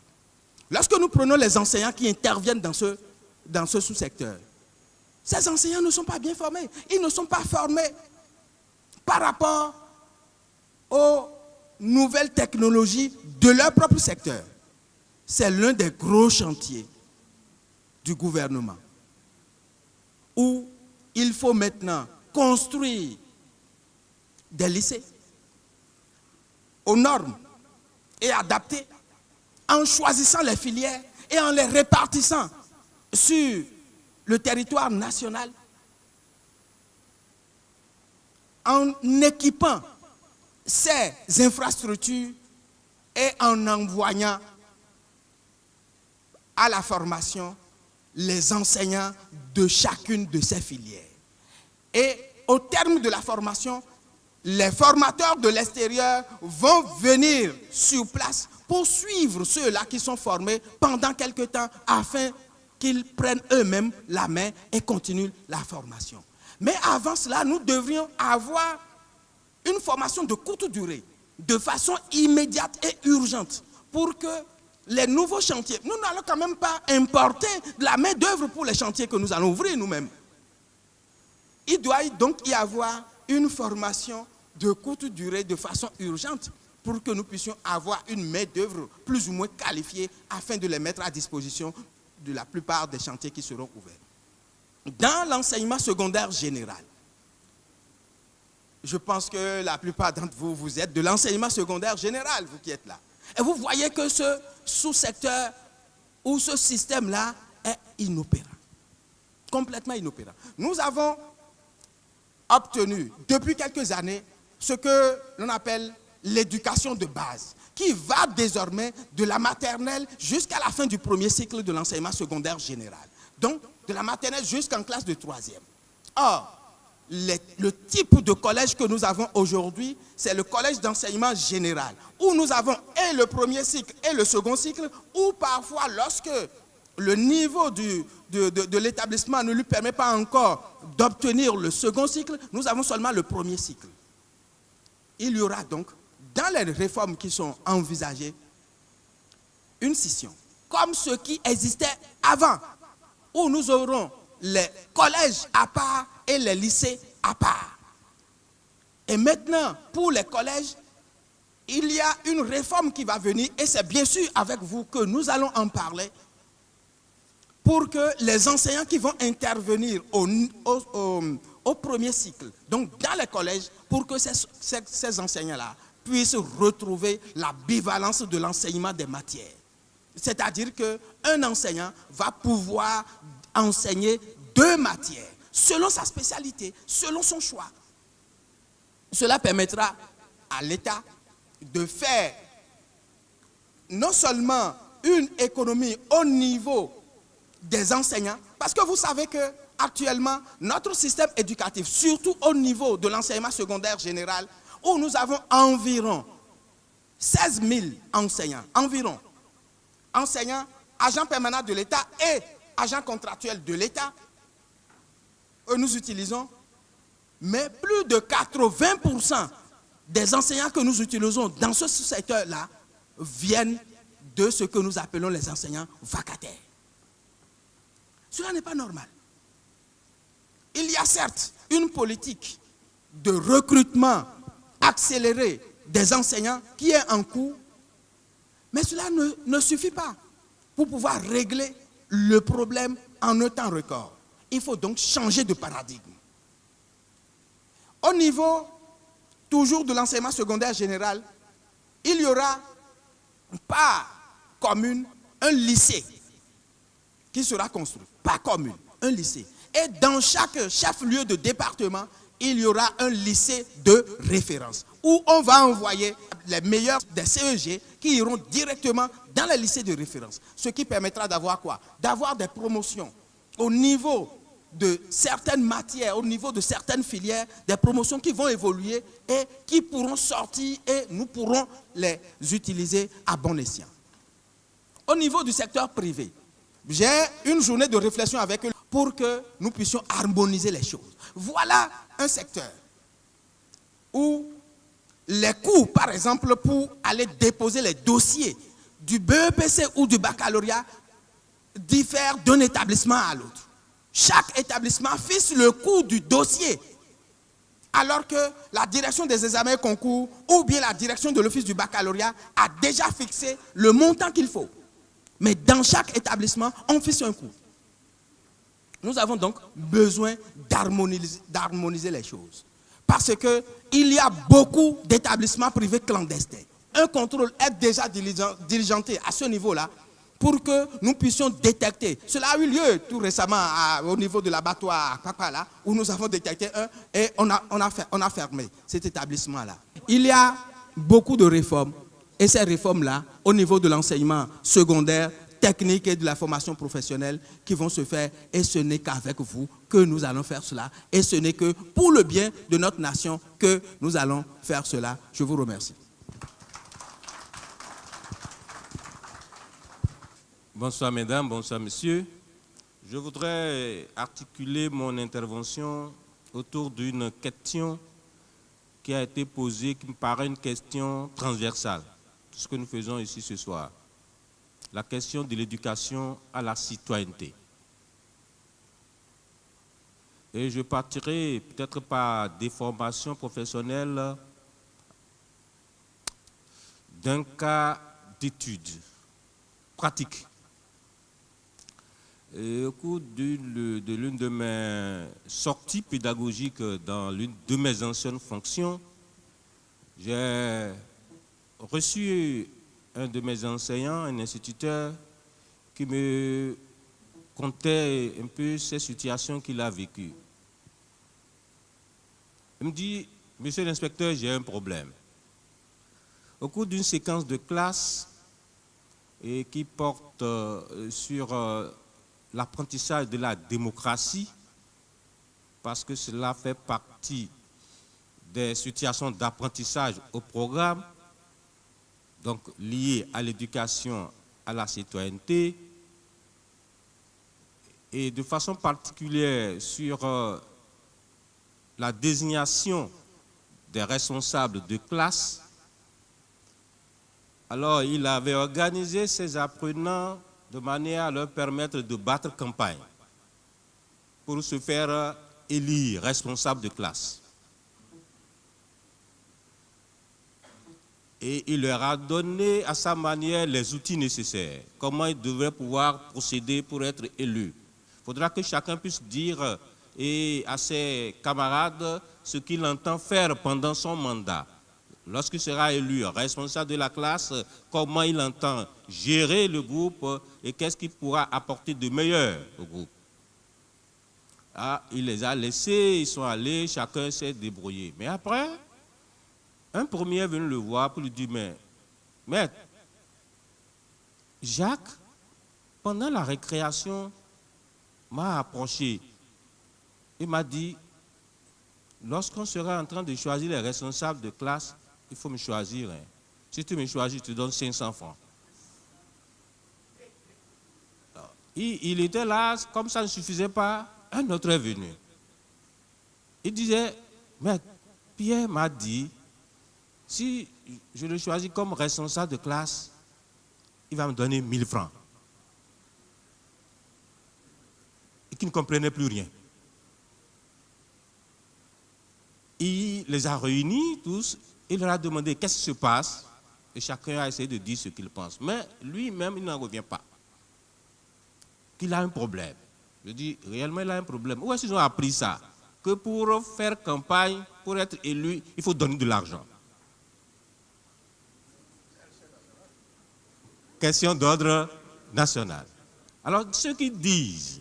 Lorsque nous prenons les enseignants qui interviennent dans ce sous-secteur, ces enseignants ne sont pas bien formés. Ils ne sont pas formés par rapport aux nouvelles technologies de leur propre secteur. C'est l'un des gros chantiers du gouvernement où il faut maintenant construire des lycées aux normes et adaptés en choisissant les filières et en les répartissant sur le territoire national, en équipant ces infrastructures et en envoyant à la formation les enseignants de chacune de ces filières. Et au terme de la formation, les formateurs de l'extérieur vont venir sur place pour suivre ceux-là qui sont formés pendant quelque temps afin qu'ils prennent eux-mêmes la main et continuent la formation. Mais avant cela, nous devrions avoir une formation de courte durée, de façon immédiate et urgente, pour que les nouveaux chantiers, nous n'allons quand même pas importer de la main-d'œuvre pour les chantiers que nous allons ouvrir nous-mêmes. Il doit donc y avoir une formation de courte durée de façon urgente pour que nous puissions avoir une main-d'œuvre plus ou moins qualifiée afin de les mettre à disposition de la plupart des chantiers qui seront ouverts. Dans l'enseignement secondaire général, je pense que la plupart d'entre vous, vous êtes de l'enseignement secondaire général, vous qui êtes là. Et vous voyez que ce sous-secteur ou ce système-là est inopérant, complètement inopérant. Nous avons obtenu depuis quelques années ce que l'on appelle l'éducation de base, qui va désormais de la maternelle jusqu'à la fin du premier cycle de l'enseignement secondaire général. Donc, de la maternelle jusqu'en classe de 3e. Or, le type de collège que nous avons aujourd'hui, c'est le collège d'enseignement général, où nous avons et le premier cycle et le second cycle, où parfois, lorsque le niveau de l'établissement ne lui permet pas encore d'obtenir le second cycle, nous avons seulement le premier cycle. Il y aura donc, dans les réformes qui sont envisagées, une scission, comme ce qui existait avant, où nous aurons les collèges à part et les lycées à part. Et maintenant, pour les collèges, il y a une réforme qui va venir, et c'est bien sûr avec vous que nous allons en parler, pour que les enseignants qui vont intervenir au premier cycle, donc dans les collèges, pour que ces enseignants-là puissent retrouver la bivalence de l'enseignement des matières. C'est-à-dire qu'un enseignant va pouvoir enseigner 2 matières, selon sa spécialité, selon son choix. Cela permettra à l'État de faire non seulement une économie au niveau des enseignants, parce que vous savez que actuellement, notre système éducatif, surtout au niveau de l'enseignement secondaire général, où nous avons environ 16 000 enseignants, enseignants, agents permanents de l'État et agents contractuels de l'État, nous utilisons, mais plus de 80% des enseignants que nous utilisons dans ce secteur-là viennent de ce que nous appelons les enseignants vacataires. Cela n'est pas normal. Il y a certes une politique de recrutement accéléré des enseignants qui est en cours, mais cela ne suffit pas pour pouvoir régler le problème en un temps record. Il faut donc changer de paradigme. Au niveau, toujours de l'enseignement secondaire général, il y aura par commune un lycée qui sera construit. Par commune, un lycée. Et dans chaque chef-lieu de département, il y aura un lycée de référence où on va envoyer les meilleurs des CEG qui iront directement dans les lycées de référence. Ce qui permettra d'avoir quoi? D'avoir des promotions au niveau de certaines matières, au niveau de certaines filières, des promotions qui vont évoluer et qui pourront sortir et nous pourrons les utiliser à bon escient. Au niveau du secteur privé, j'ai une journée de réflexion avec eux pour que nous puissions harmoniser les choses. Voilà un secteur où les coûts, par exemple, pour aller déposer les dossiers du BEPC ou du baccalauréat diffèrent d'un établissement à l'autre. Chaque établissement fixe le coût du dossier, alors que la direction des examens et concours ou bien la direction de l'office du baccalauréat a déjà fixé le montant qu'il faut. Mais dans chaque établissement, on fixe un coût. Nous avons donc besoin d'harmoniser les choses. Parce qu'il y a beaucoup d'établissements privés clandestins. Un contrôle est déjà diligenté à ce niveau-là pour que nous puissions détecter. Cela a eu lieu tout récemment au niveau de l'abattoir à Kakala, où nous avons détecté un et on a fermé cet établissement-là. Il y a beaucoup de réformes et ces réformes-là, au niveau de l'enseignement secondaire, technique et de la formation professionnelle qui vont se faire et ce n'est qu'avec vous que nous allons faire cela et ce n'est que pour le bien de notre nation que nous allons faire cela. Je vous remercie. Bonsoir mesdames, bonsoir messieurs. Je voudrais articuler mon intervention autour d'une question qui a été posée, qui me paraît une question transversale. Tout ce que nous faisons ici ce soir. La question de l'éducation à la citoyenneté. Et je partirai peut-être par des formations professionnelles d'un cas d'étude pratique. Et au cours de l'une de mes sorties pédagogiques dans l'une de mes anciennes fonctions, j'ai reçu un de mes enseignants, un instituteur, qui me contait un peu ces situations qu'il a vécues. Il me dit, monsieur l'inspecteur, j'ai un problème. Au cours d'une séquence de classe et qui porte sur l'apprentissage de la démocratie, parce que cela fait partie des situations d'apprentissage au programme, donc liées à l'éducation, à la citoyenneté, et de façon particulière sur la désignation des responsables de classe. Alors, il avait organisé ses apprenants de manière à leur permettre de battre campagne pour se faire élire responsable de classe. Et il leur a donné à sa manière les outils nécessaires, comment ils devraient pouvoir procéder pour être élus. Il faudra que chacun puisse dire à ses camarades ce qu'il entend faire pendant son mandat. Lorsqu'il sera élu responsable de la classe, comment il entend gérer le groupe et qu'est-ce qu'il pourra apporter de meilleur au groupe. Ah, il les a laissés, ils sont allés, chacun s'est débrouillé. Mais après, un premier est venu le voir pour lui dire, mais maître, Jacques, pendant la récréation, m'a approché. Il m'a dit, lorsqu'on sera en train de choisir les responsables de classe, il faut me choisir. Hein. Si tu me choisis, je te donne 500 francs. Alors, il était là, comme ça ne suffisait pas, un autre est venu. Il disait, mais Pierre m'a dit, si je le choisis comme responsable de classe, il va me donner 1000 francs. Et qui ne comprenait plus rien. Il les a réunis tous, il leur a demandé qu'est-ce qui se passe, et chacun a essayé de dire ce qu'il pense. Mais lui-même, il n'en revient pas. Qu'il a un problème. Je dis, réellement, il a un problème. Où est-ce qu'ils ont appris ça? Que pour faire campagne, pour être élu, il faut donner de l'argent. Question d'ordre national. Alors, ceux qui disent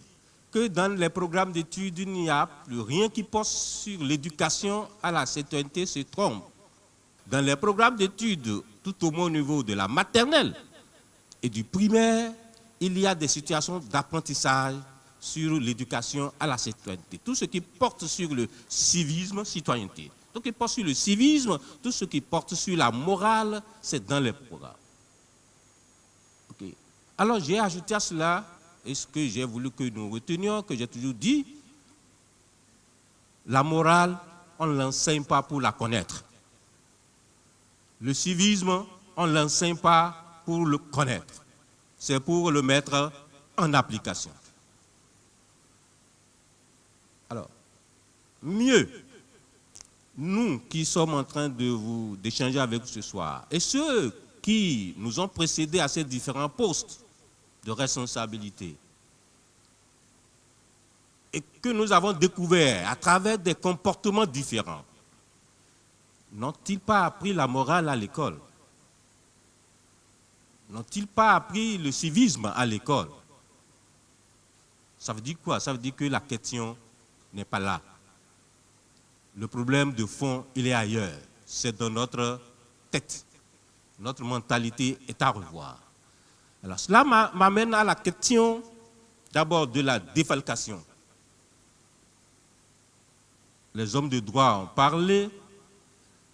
que dans les programmes d'études, il n'y a plus rien qui porte sur l'éducation à la citoyenneté se trompent. Dans les programmes d'études, tout au moins au niveau de la maternelle et du primaire, il y a des situations d'apprentissage sur l'éducation à la citoyenneté. Tout ce qui porte sur le civisme, citoyenneté. Tout ce qui porte sur le civisme, tout ce qui porte sur la morale, c'est dans les programmes. Okay. Alors j'ai ajouté à cela, et ce que j'ai voulu que nous retenions, que j'ai toujours dit, la morale, on ne l'enseigne pas pour la connaître. Le civisme, on ne l'enseigne pas pour le connaître. C'est pour le mettre en application. Alors, mieux, nous qui sommes en train d'échanger avec vous ce soir, et ceux qui nous ont précédés à ces différents postes de responsabilité, et que nous avons découvert à travers des comportements différents, n'ont-ils pas appris la morale à l'école? N'ont-ils pas appris le civisme à l'école? Ça veut dire quoi? Ça veut dire que la question n'est pas là. Le problème de fond, il est ailleurs. C'est dans notre tête. Notre mentalité est à revoir. Alors, cela m'amène à la question d'abord de la défalcation. Les hommes de droit ont parlé,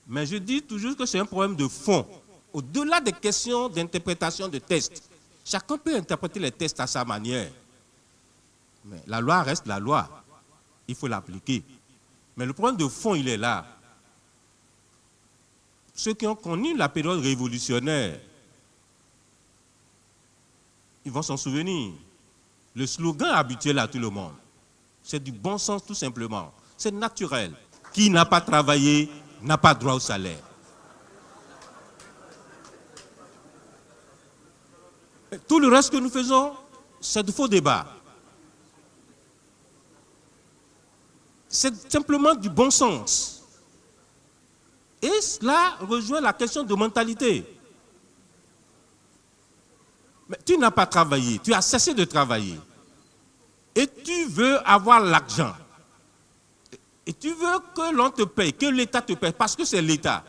mais je dis toujours que c'est un problème de fond. Au-delà des questions d'interprétation de tests, chacun peut interpréter les tests à sa manière. Mais la loi reste la loi. Il faut l'appliquer. Mais le problème de fond, il est là. Ceux qui ont connu la période révolutionnaire, ils vont s'en souvenir. Le slogan habituel à tout le monde, C'est du bon sens tout simplement. C'est naturel. Qui n'a pas travaillé n'a pas droit au salaire. Tout le reste que nous faisons, c'est de faux débats. C'est simplement du bon sens. Et cela rejoint la question de mentalité. Mais tu n'as pas travaillé, tu as cessé de travailler. Et tu veux avoir l'argent. Et tu veux que l'on te paye, que l'État te paye, parce que c'est l'État.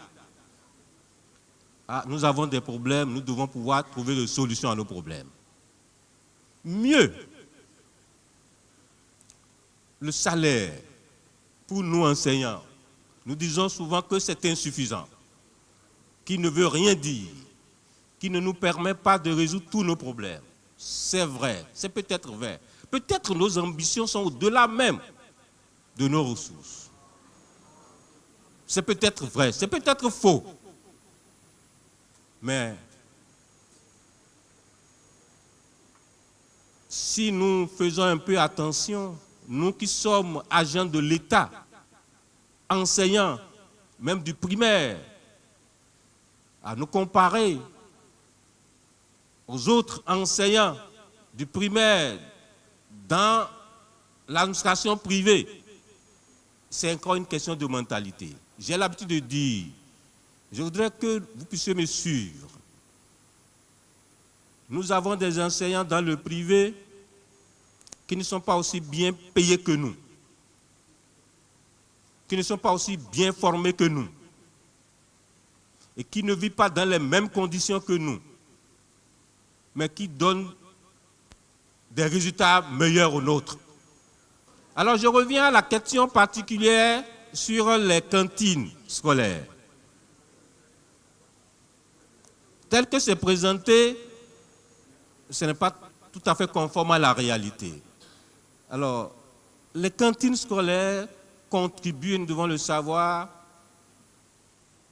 Ah, nous avons des problèmes, nous devons pouvoir trouver des solutions à nos problèmes. Mieux, le salaire pour nous enseignants, nous disons souvent que c'est insuffisant, qui ne veut rien dire, qui ne nous permet pas de résoudre tous nos problèmes. C'est vrai, c'est peut-être vrai. Peut-être nos ambitions sont au-delà même de nos ressources. C'est peut-être vrai, c'est peut-être faux. Mais si nous faisons un peu attention, nous qui sommes agents de l'État, enseignants, même du primaire, à nous comparer aux autres enseignants du primaire dans l'administration privée, c'est encore une question de mentalité. J'ai l'habitude de dire, je voudrais que vous puissiez me suivre. Nous avons des enseignants dans le privé qui ne sont pas aussi bien payés que nous, qui ne sont pas aussi bien formés que nous, et qui ne vivent pas dans les mêmes conditions que nous, mais qui donnent des résultats meilleurs aux nôtres. Alors je reviens à la question particulière sur les cantines scolaires. Tel que c'est présenté, ce n'est pas tout à fait conforme à la réalité. Alors, les cantines scolaires contribuent, nous devons le savoir,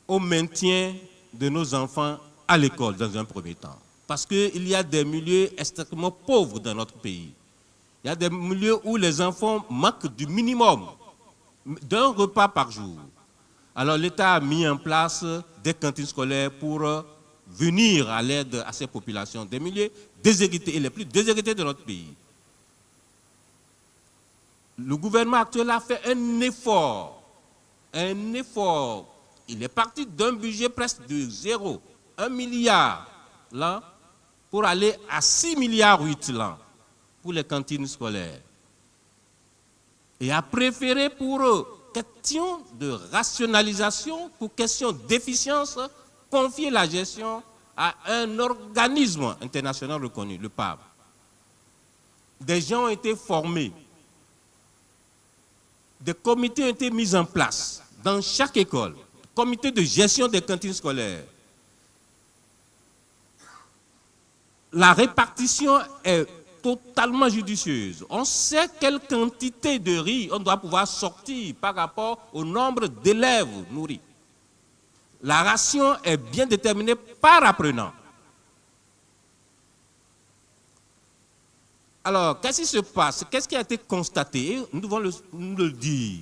au maintien de nos enfants à l'école dans un premier temps. Parce qu'il y a des milieux extrêmement pauvres dans notre pays. Il y a des milieux où les enfants manquent du minimum d'un repas par jour. Alors l'État a mis en place des cantines scolaires pour venir à l'aide à ces populations, des milieux déshérités et les plus déshérités de notre pays. Le gouvernement actuel a fait un effort. Il est parti d'un budget presque de 0, 1 milliard là, pour aller à 6 milliards 8 là, pour les cantines scolaires. Et a préféré pour question de rationalisation, pour question d'efficience, confier la gestion à un organisme international reconnu, le PAB. Des gens ont été formés. Des comités ont été mis en place dans chaque école. Comité de gestion des cantines scolaires. La répartition est totalement judicieuse. On sait quelle quantité de riz on doit pouvoir sortir par rapport au nombre d'élèves nourris. La ration est bien déterminée par apprenant. Alors, qu'est-ce qui se passe? Qu'est-ce qui a été constaté? Et nous devons nous le dire.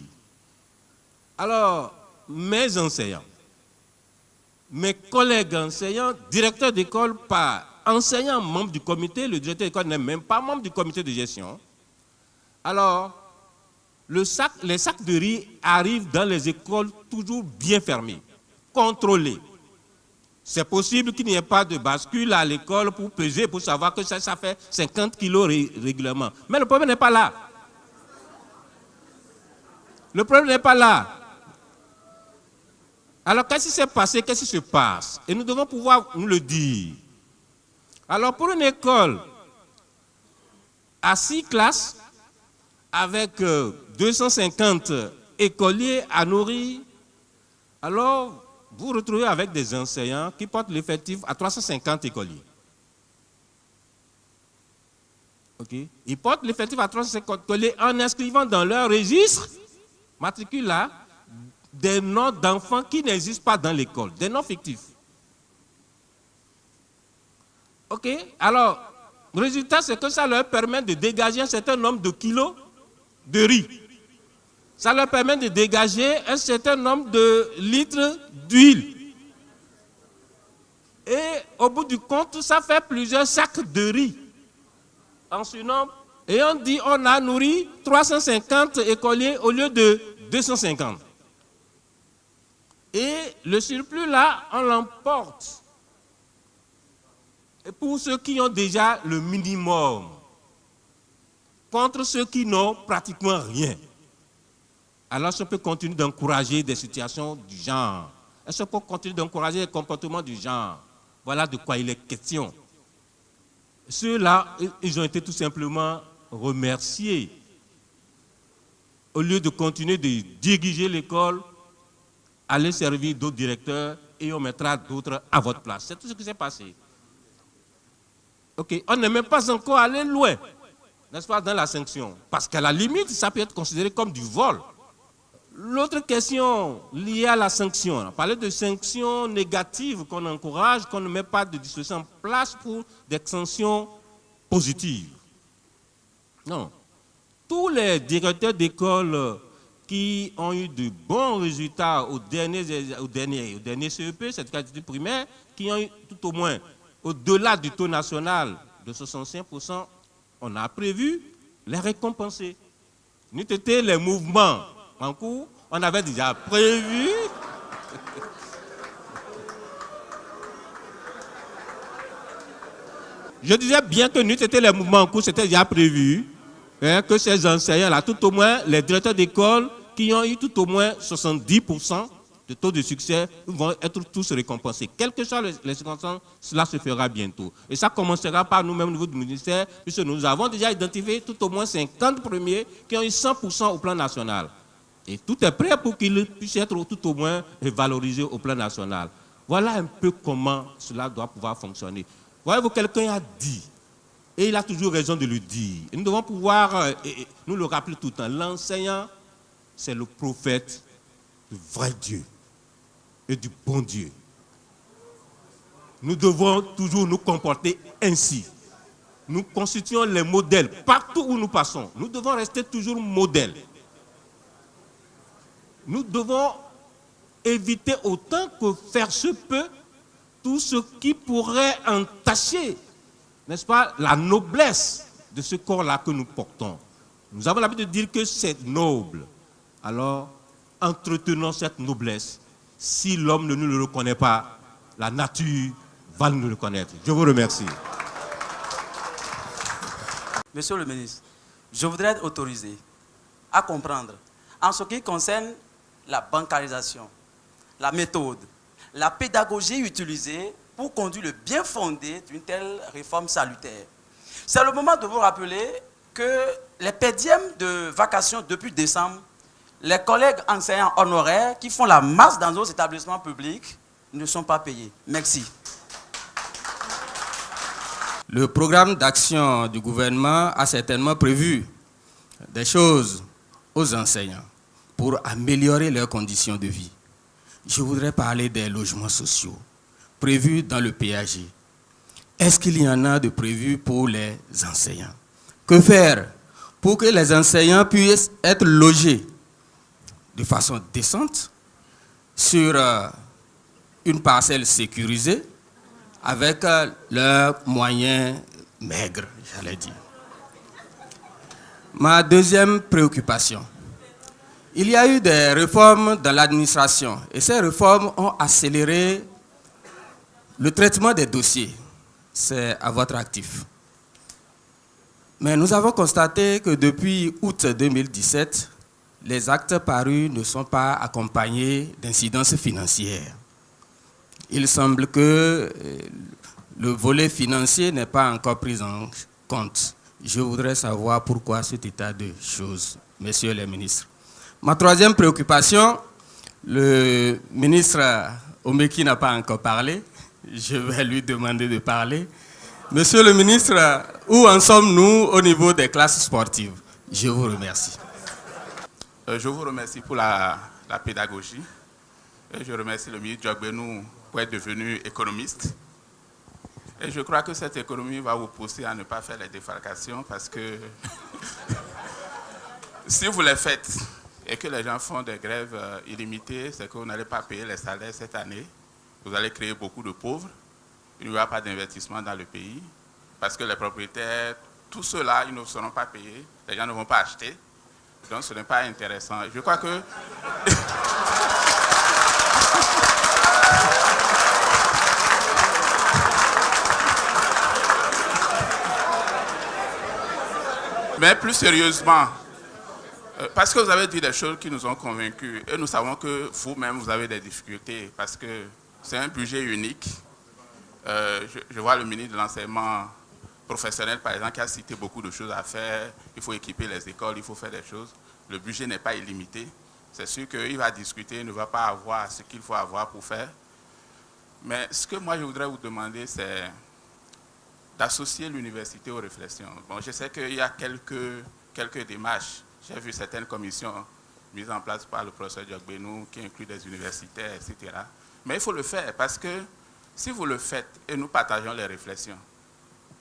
Alors, mes enseignants, mes collègues enseignants, directeurs d'école, par enseignants membres du comité, le directeur d'école n'est même pas membre du comité de gestion. Alors, les sacs de riz arrivent dans les écoles toujours bien fermés, contrôlés. C'est possible qu'il n'y ait pas de bascule à l'école pour peser, pour savoir que ça fait 50 kilos régulièrement. Mais le problème n'est pas là. Le problème n'est pas là. Alors, qu'est-ce qui s'est passé? Qu'est-ce qui se passe? Et nous devons pouvoir nous le dire. Alors, pour une école à 6 classes, avec 250 écoliers à nourrir, alors vous vous retrouvez avec des enseignants qui portent l'effectif à 350 écoliers. Okay. Ils portent l'effectif à 350 écoliers en inscrivant dans leur registre matricule là des noms d'enfants qui n'existent pas dans l'école, des noms fictifs. Ok. Alors, le résultat, c'est que ça leur permet de dégager un certain nombre de kilos de riz. Ça leur permet de dégager un certain nombre de litres d'huile. Et au bout du compte, ça fait plusieurs sacs de riz en ce nombre. Et on dit on a nourri 350 écoliers au lieu de 250. Et le surplus là, on l'emporte. Et pour ceux qui ont déjà le minimum, contre ceux qui n'ont pratiquement rien. Alors, on peut continuer d'encourager des situations du genre. Est-ce qu'on peut continuer d'encourager des comportements du genre? Voilà de quoi il est question. Ceux-là, ils ont été tout simplement remerciés. Au lieu de continuer de diriger l'école, allez servir d'autres directeurs et on mettra d'autres à votre place. C'est tout ce qui s'est passé. Ok, on n'est même pas encore allé loin, n'est-ce pas, dans la sanction. Parce qu'à la limite, ça peut être considéré comme du vol. L'autre question liée à la sanction, on parlait de sanctions négatives qu'on encourage, qu'on ne met pas de disposition en place pour des sanctions positives. Non. Tous les directeurs d'école qui ont eu de bons résultats au dernier CEP, cette qualité primaire, qui ont eu tout au moins au-delà du taux national de 65%, on a prévu les récompenser. Nous étions les mouvements en cours, on avait déjà prévu. Je disais bien que nous étions les mouvements en cours, c'était déjà prévu que ces enseignants-là, tout au moins les directeurs d'école qui ont eu tout au moins 70% de taux de succès, vont être tous récompensés. Quelles que soient les circonstances, cela se fera bientôt. Et ça commencera par nous-mêmes au niveau du ministère, puisque nous avons déjà identifié tout au moins 50 premiers qui ont eu 100% au plan national. Et tout est prêt pour qu'ils puissent être tout au moins valorisés au plan national. Voilà un peu comment cela doit pouvoir fonctionner. Voyez-vous, quelqu'un a dit, et il a toujours raison de le dire, et nous devons pouvoir nous le rappeler tout le temps, l'enseignant, c'est le prophète du vrai Dieu et du bon Dieu. Nous devons toujours nous comporter ainsi. Nous constituons les modèles partout où nous passons. Nous devons rester toujours modèles. Nous devons éviter autant que faire se peut tout ce qui pourrait entacher, n'est-ce pas, la noblesse de ce corps-là que nous portons. Nous avons l'habitude de dire que c'est noble. Alors, entretenons cette noblesse. Si l'homme ne nous le reconnaît pas, la nature va nous le connaître. Je vous remercie. Monsieur le ministre, je voudrais être autorisé à comprendre, en ce qui concerne la bancarisation, la méthode, la pédagogie utilisée pour conduire le bien fondé d'une telle réforme salutaire. C'est le moment de vous rappeler que les pédièmes de vacations depuis décembre, les collègues enseignants honoraires qui font la masse dans nos établissements publics ne sont pas payés. Merci. Le programme d'action du gouvernement a certainement prévu des choses aux enseignants pour améliorer leurs conditions de vie. Je voudrais parler des logements sociaux prévus dans le PAG. Est-ce qu'il y en a de prévus pour les enseignants? Que faire pour que les enseignants puissent être logés de façon décente sur une parcelle sécurisée avec leurs moyens maigres, j'allais dire. Ma deuxième préoccupation. Il y a eu des réformes dans l'administration et ces réformes ont accéléré le traitement des dossiers. C'est à votre actif. Mais nous avons constaté que depuis août 2017, les actes parus ne sont pas accompagnés d'incidences financières. Il semble que le volet financier n'est pas encore pris en compte. Je voudrais savoir pourquoi cet état de choses, messieurs les ministres. Ma troisième préoccupation, le ministre Omeki n'a pas encore parlé. Je vais lui demander de parler. Monsieur le ministre, où en sommes-nous au niveau des classes sportives? Je vous remercie. Je vous remercie pour la pédagogie. Et je remercie le ministre Diogbenou pour être devenu économiste. Et je crois que cette économie va vous pousser à ne pas faire les défalcations parce que Si vous les faites et que les gens font des grèves illimitées, c'est que vous n'allez pas payer les salaires cette année. Vous allez créer beaucoup de pauvres. Il n'y aura pas d'investissement dans le pays parce que les propriétaires, tous ceux-là, ils ne seront pas payés. Les gens ne vont pas acheter. Donc ce n'est pas intéressant. Je crois que... Mais plus sérieusement, parce que vous avez dit des choses qui nous ont convaincus et nous savons que vous-même, vous avez des difficultés parce que c'est un budget unique. Je vois le ministre de l'enseignement professionnel, par exemple, qui a cité beaucoup de choses à faire. Il faut équiper les écoles, il faut faire des choses. Le budget n'est pas illimité. C'est sûr qu'il va discuter, il ne va pas avoir ce qu'il faut avoir pour faire. Mais ce que moi, je voudrais vous demander, c'est d'associer l'université aux réflexions. Bon, je sais qu'il y a quelques démarches. J'ai vu certaines commissions mises en place par le professeur Diogbenou qui incluent des universitaires, etc. Mais il faut le faire parce que si vous le faites et nous partageons les réflexions,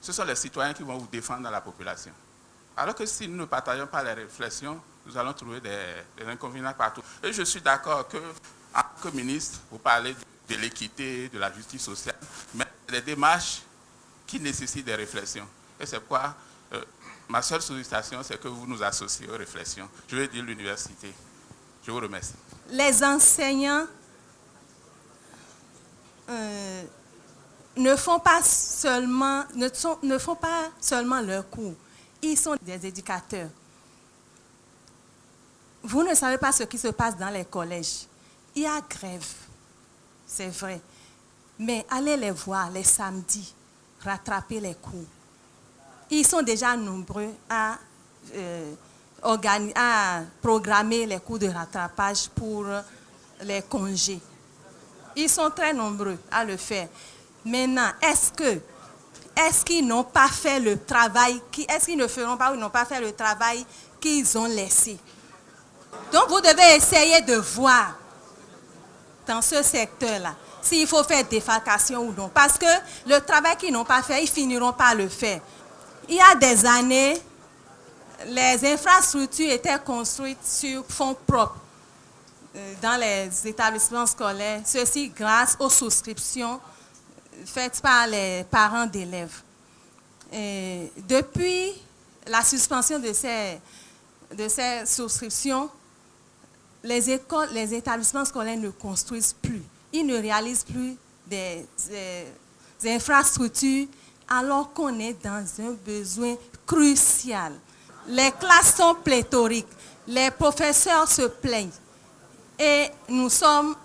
ce sont les citoyens qui vont vous défendre dans la population. Alors que si nous ne partageons pas les réflexions, nous allons trouver des inconvénients partout. Et je suis d'accord que, en tant que ministre, vous parlez de l'équité, de la justice sociale, mais les démarches qui nécessitent des réflexions. Et c'est pourquoi ma seule sollicitation, c'est que vous nous associez aux réflexions. Je veux dire l'université. Je vous remercie. Les enseignants ne font pas seulement leurs cours. Ils sont des éducateurs. Vous ne savez pas ce qui se passe dans les collèges. Il y a grève, c'est vrai. Mais allez les voir les samedis, rattraper les cours. Ils sont déjà nombreux à programmer les cours de rattrapage pour les congés. Ils sont très nombreux à le faire. Maintenant, est-ce qu'ils n'ont pas fait le travail, est-ce qu'ils ne feront pas ou n'ont pas fait le travail qu'ils ont laissé? Donc, vous devez essayer de voir dans ce secteur-là s'il faut faire défalcation ou non. Parce que le travail qu'ils n'ont pas fait, ils finiront par le faire. Il y a des années, les infrastructures étaient construites sur fonds propres dans les établissements scolaires. Ceci grâce aux souscriptions faites par les parents d'élèves. Depuis la suspension de ces souscriptions, les écoles, les établissements scolaires ne construisent plus. Ils ne réalisent plus des infrastructures alors qu'on est dans un besoin crucial. Les classes sont pléthoriques, les professeurs se plaignent et nous sommes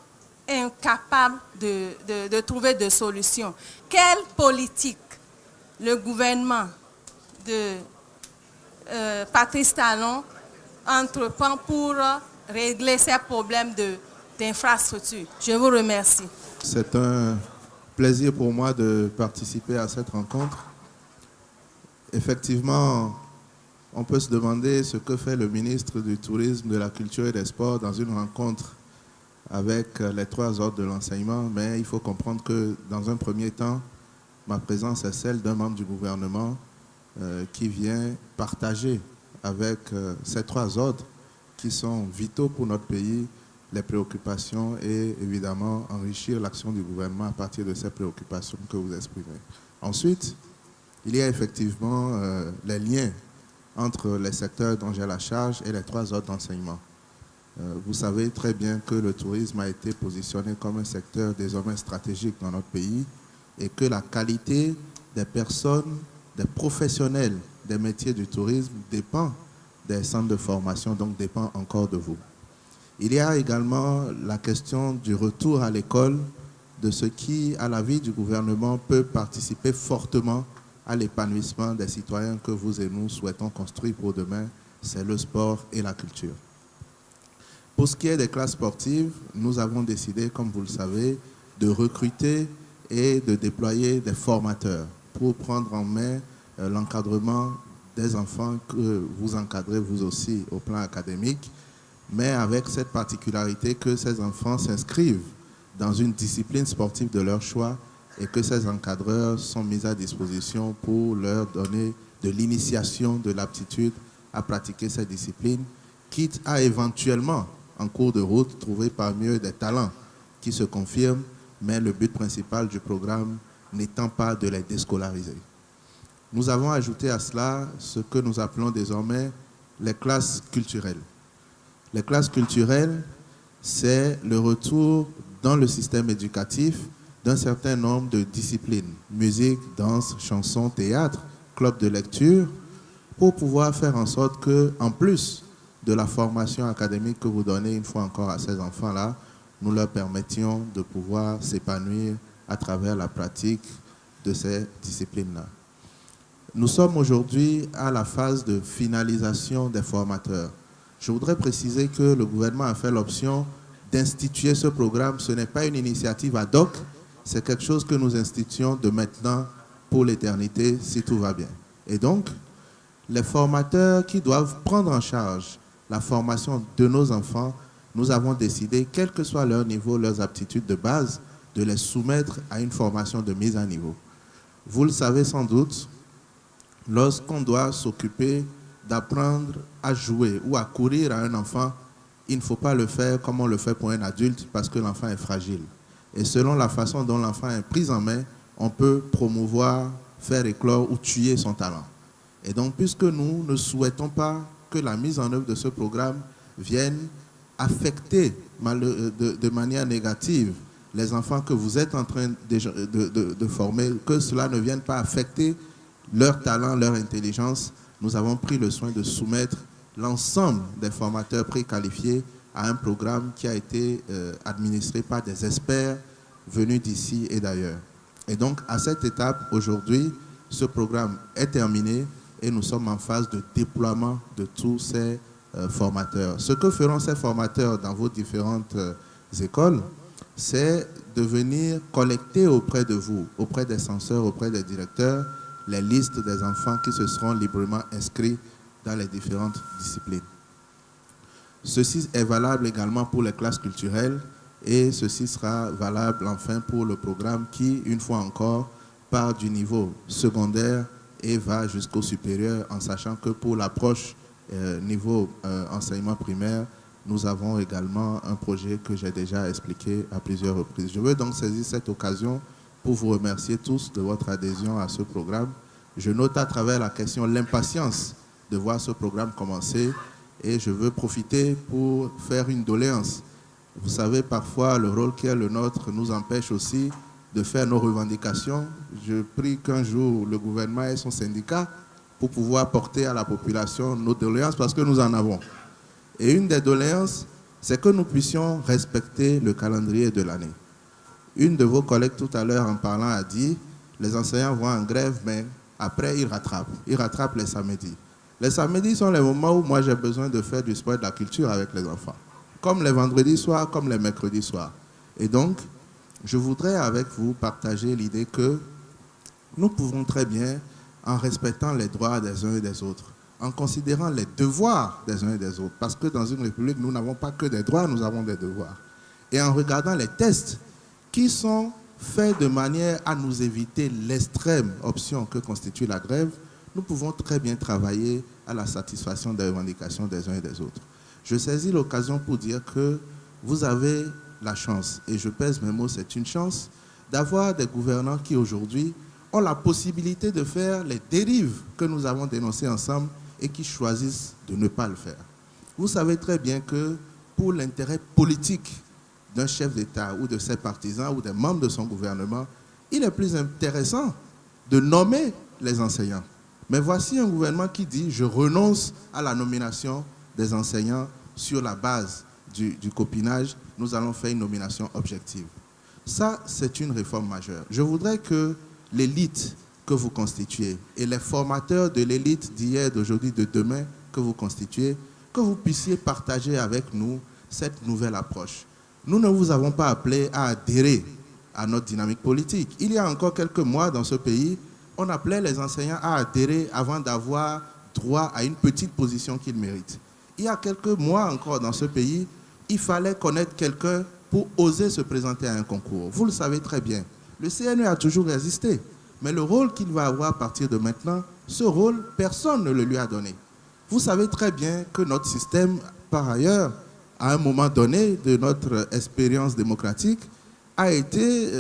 incapables de trouver de solutions. Quelle politique le gouvernement de Patrice Talon entreprend pour régler ces problèmes d'infrastructure? Je vous remercie. C'est un plaisir pour moi de participer à cette rencontre. Effectivement, on peut se demander ce que fait le ministre du Tourisme, de la Culture et des Sports dans une rencontre avec les trois ordres de l'enseignement, mais il faut comprendre que dans un premier temps, ma présence est celle d'un membre du gouvernement qui vient partager avec ces trois ordres qui sont vitaux pour notre pays, les préoccupations et évidemment enrichir l'action du gouvernement à partir de ces préoccupations que vous exprimez. Ensuite, il y a effectivement les liens entre les secteurs dont j'ai la charge et les trois ordres d'enseignement. Vous savez très bien que le tourisme a été positionné comme un secteur désormais stratégique dans notre pays et que la qualité des personnes, des professionnels des métiers du tourisme dépend des centres de formation, donc dépend encore de vous. Il y a également la question du retour à l'école, de ce qui, à la vie du gouvernement, peut participer fortement à l'épanouissement des citoyens que vous et nous souhaitons construire pour demain, c'est le sport et la culture. Pour ce qui est des classes sportives, nous avons décidé, comme vous le savez, de recruter et de déployer des formateurs pour prendre en main l'encadrement des enfants que vous encadrez vous aussi au plan académique, mais avec cette particularité que ces enfants s'inscrivent dans une discipline sportive de leur choix et que ces encadreurs sont mis à disposition pour leur donner de l'initiation, de l'aptitude à pratiquer cette discipline quitte à éventuellement, en cours de route, trouver parmi eux des talents qui se confirment, mais le but principal du programme n'étant pas de les déscolariser. Nous avons ajouté à cela ce que nous appelons désormais les classes culturelles. Les classes culturelles, c'est le retour dans le système éducatif d'un certain nombre de disciplines, musique, danse, chanson, théâtre, club de lecture, pour pouvoir faire en sorte que, en plus de la formation académique que vous donnez une fois encore à ces enfants-là, nous leur permettions de pouvoir s'épanouir à travers la pratique de ces disciplines-là. Nous sommes aujourd'hui à la phase de finalisation des formateurs. Je voudrais préciser que le gouvernement a fait l'option d'instituer ce programme. Ce n'est pas une initiative ad hoc, c'est quelque chose que nous instituons de maintenant pour l'éternité, si tout va bien. Et donc, les formateurs qui doivent prendre en charge la formation de nos enfants, nous avons décidé, quel que soit leur niveau, leurs aptitudes de base, de les soumettre à une formation de mise à niveau. Vous le savez sans doute, lorsqu'on doit s'occuper d'apprendre à jouer ou à courir à un enfant, il ne faut pas le faire comme on le fait pour un adulte parce que l'enfant est fragile. Et selon la façon dont l'enfant est pris en main, on peut promouvoir, faire éclore ou tuer son talent. Et donc, puisque nous ne souhaitons pas que la mise en œuvre de ce programme vienne affecter de manière négative les enfants que vous êtes en train de former, que cela ne vienne pas affecter leur talent, leur intelligence, nous avons pris le soin de soumettre l'ensemble des formateurs préqualifiés à un programme qui a été administré par des experts venus d'ici et d'ailleurs. Et donc, à cette étape, aujourd'hui, ce programme est terminé et nous sommes en phase de déploiement de tous ces formateurs. Ce que feront ces formateurs dans vos différentes écoles, c'est de venir collecter auprès de vous, auprès des censeurs, auprès des directeurs, les listes des enfants qui se seront librement inscrits dans les différentes disciplines. Ceci est valable également pour les classes culturelles et ceci sera valable enfin pour le programme qui, une fois encore, part du niveau secondaire et va jusqu'au supérieur, en sachant que pour l'approche niveau enseignement primaire, nous avons également un projet que j'ai déjà expliqué à plusieurs reprises. Je veux donc saisir cette occasion pour vous remercier tous de votre adhésion à ce programme. Je note à travers la question l'impatience de voir ce programme commencer et je veux profiter pour faire une doléance. Vous savez, parfois, le rôle qui est le nôtre nous empêche aussi de faire nos revendications. Je prie qu'un jour, le gouvernement ait son syndicat pour pouvoir porter à la population nos doléances parce que nous en avons. Et une des doléances, c'est que nous puissions respecter le calendrier de l'année. Une de vos collègues tout à l'heure en parlant a dit, les enseignants vont en grève, mais après ils rattrapent. Ils rattrapent les samedis. Les samedis sont les moments où moi j'ai besoin de faire du sport et de la culture avec les enfants. Comme les vendredis soirs, comme les mercredis soirs. Et donc, je voudrais avec vous partager l'idée que nous pouvons très bien, en respectant les droits des uns et des autres, en considérant les devoirs des uns et des autres, parce que dans une république, nous n'avons pas que des droits, nous avons des devoirs. Et en regardant les tests qui sont faits de manière à nous éviter l'extrême option que constitue la grève, nous pouvons très bien travailler à la satisfaction des revendications des uns et des autres. Je saisis l'occasion pour dire que vous avez la chance, et je pèse mes mots, c'est une chance, d'avoir des gouvernants qui aujourd'hui ont la possibilité de faire les dérives que nous avons dénoncées ensemble et qui choisissent de ne pas le faire. Vous savez très bien que pour l'intérêt politique d'un chef d'État ou de ses partisans ou des membres de son gouvernement, il est plus intéressant de nommer les enseignants. Mais voici un gouvernement qui dit « je renonce à la nomination des enseignants sur la base du copinage, nous allons faire une nomination objective ». Ça, c'est une réforme majeure. Je voudrais que l'élite que vous constituez et les formateurs de l'élite d'hier, d'aujourd'hui, de demain que vous constituez, que vous puissiez partager avec nous cette nouvelle approche. Nous ne vous avons pas appelé à adhérer à notre dynamique politique. Il y a encore quelques mois dans ce pays, on appelait les enseignants à adhérer avant d'avoir droit à une petite position qu'ils méritent. Il y a quelques mois encore dans ce pays, il fallait connaître quelqu'un pour oser se présenter à un concours. Vous le savez très bien. Le CNE a toujours résisté. Mais le rôle qu'il va avoir à partir de maintenant, ce rôle, personne ne le lui a donné. Vous savez très bien que notre système par ailleurs, à un moment donné de notre expérience démocratique, a été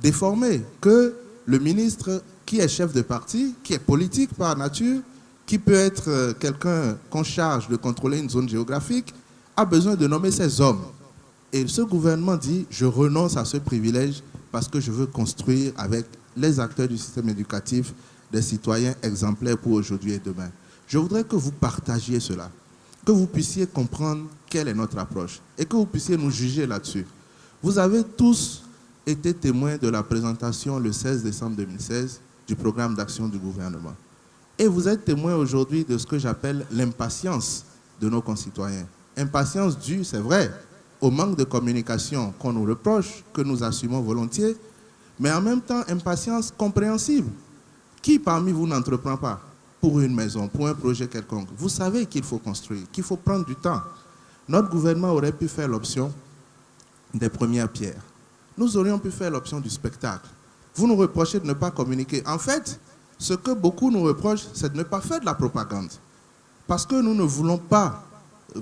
déformé, que le ministre qui est chef de parti, qui est politique par nature, qui peut être quelqu'un qu'on charge de contrôler une zone géographique, a besoin de nommer ses hommes. Et ce gouvernement dit, je renonce à ce privilège parce que je veux construire avec les acteurs du système éducatif des citoyens exemplaires pour aujourd'hui et demain. Je voudrais que vous partagiez cela, que vous puissiez comprendre quelle est notre approche et que vous puissiez nous juger là-dessus. Vous avez tous été témoins de la présentation le 16 décembre 2016 du programme d'action du gouvernement. Et vous êtes témoins aujourd'hui de ce que j'appelle l'impatience de nos concitoyens. Impatience due, c'est vrai, au manque de communication qu'on nous reproche, que nous assumons volontiers, mais en même temps, impatience compréhensible. Qui parmi vous n'entreprend pas pour une maison, pour un projet quelconque? Vous savez qu'il faut construire, qu'il faut prendre du temps. Notre gouvernement aurait pu faire l'option des premières pierres. Nous aurions pu faire l'option du spectacle. Vous nous reprochez de ne pas communiquer. En fait, ce que beaucoup nous reprochent, c'est de ne pas faire de la propagande. Parce que nous ne voulons pas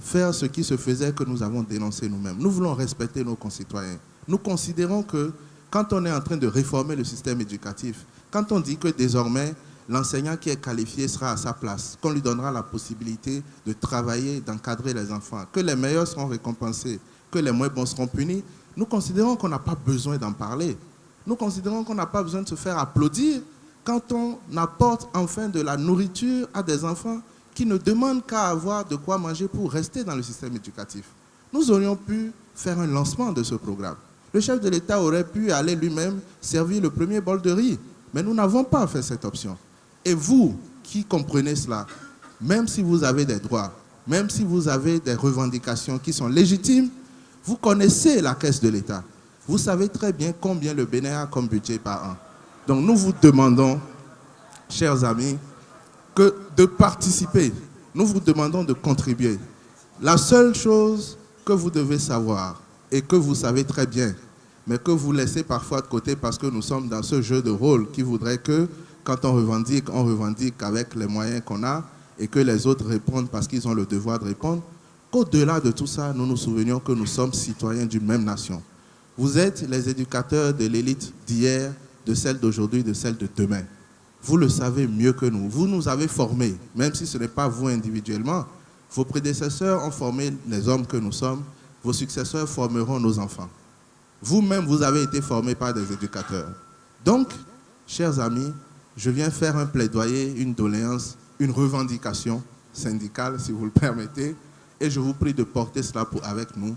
faire ce qui se faisait que nous avons dénoncé nous-mêmes. Nous voulons respecter nos concitoyens. Nous considérons que quand on est en train de réformer le système éducatif, quand on dit que désormais l'enseignant qui est qualifié sera à sa place, qu'on lui donnera la possibilité de travailler, d'encadrer les enfants, que les meilleurs seront récompensés, que les moins bons seront punis, nous considérons qu'on n'a pas besoin d'en parler. Nous considérons qu'on n'a pas besoin de se faire applaudir quand on apporte enfin de la nourriture à des enfants qui ne demandent qu'à avoir de quoi manger pour rester dans le système éducatif. Nous aurions pu faire un lancement de ce programme. Le chef de l'État aurait pu aller lui-même servir le premier bol de riz, mais nous n'avons pas fait cette option. Et vous qui comprenez cela, même si vous avez des droits, même si vous avez des revendications qui sont légitimes, vous connaissez la caisse de l'État. Vous savez très bien combien le Bénin a comme budget par an. Donc nous vous demandons, chers amis, de participer. Nous vous demandons de contribuer. La seule chose que vous devez savoir, et que vous savez très bien, mais que vous laissez parfois de côté parce que nous sommes dans ce jeu de rôle qui voudrait que, quand on revendique avec les moyens qu'on a, et que les autres répondent parce qu'ils ont le devoir de répondre, qu'au-delà de tout ça, nous nous souvenions que nous sommes citoyens d'une même nation. Vous êtes les éducateurs de l'élite d'hier, de celle d'aujourd'hui, de celle de demain. Vous le savez mieux que nous. Vous nous avez formés, même si ce n'est pas vous individuellement. Vos prédécesseurs ont formé les hommes que nous sommes. Vos successeurs formeront nos enfants. Vous-même, vous avez été formés par des éducateurs. Donc, chers amis, je viens faire un plaidoyer, une doléance, une revendication syndicale, si vous le permettez, et je vous prie de porter cela avec nous.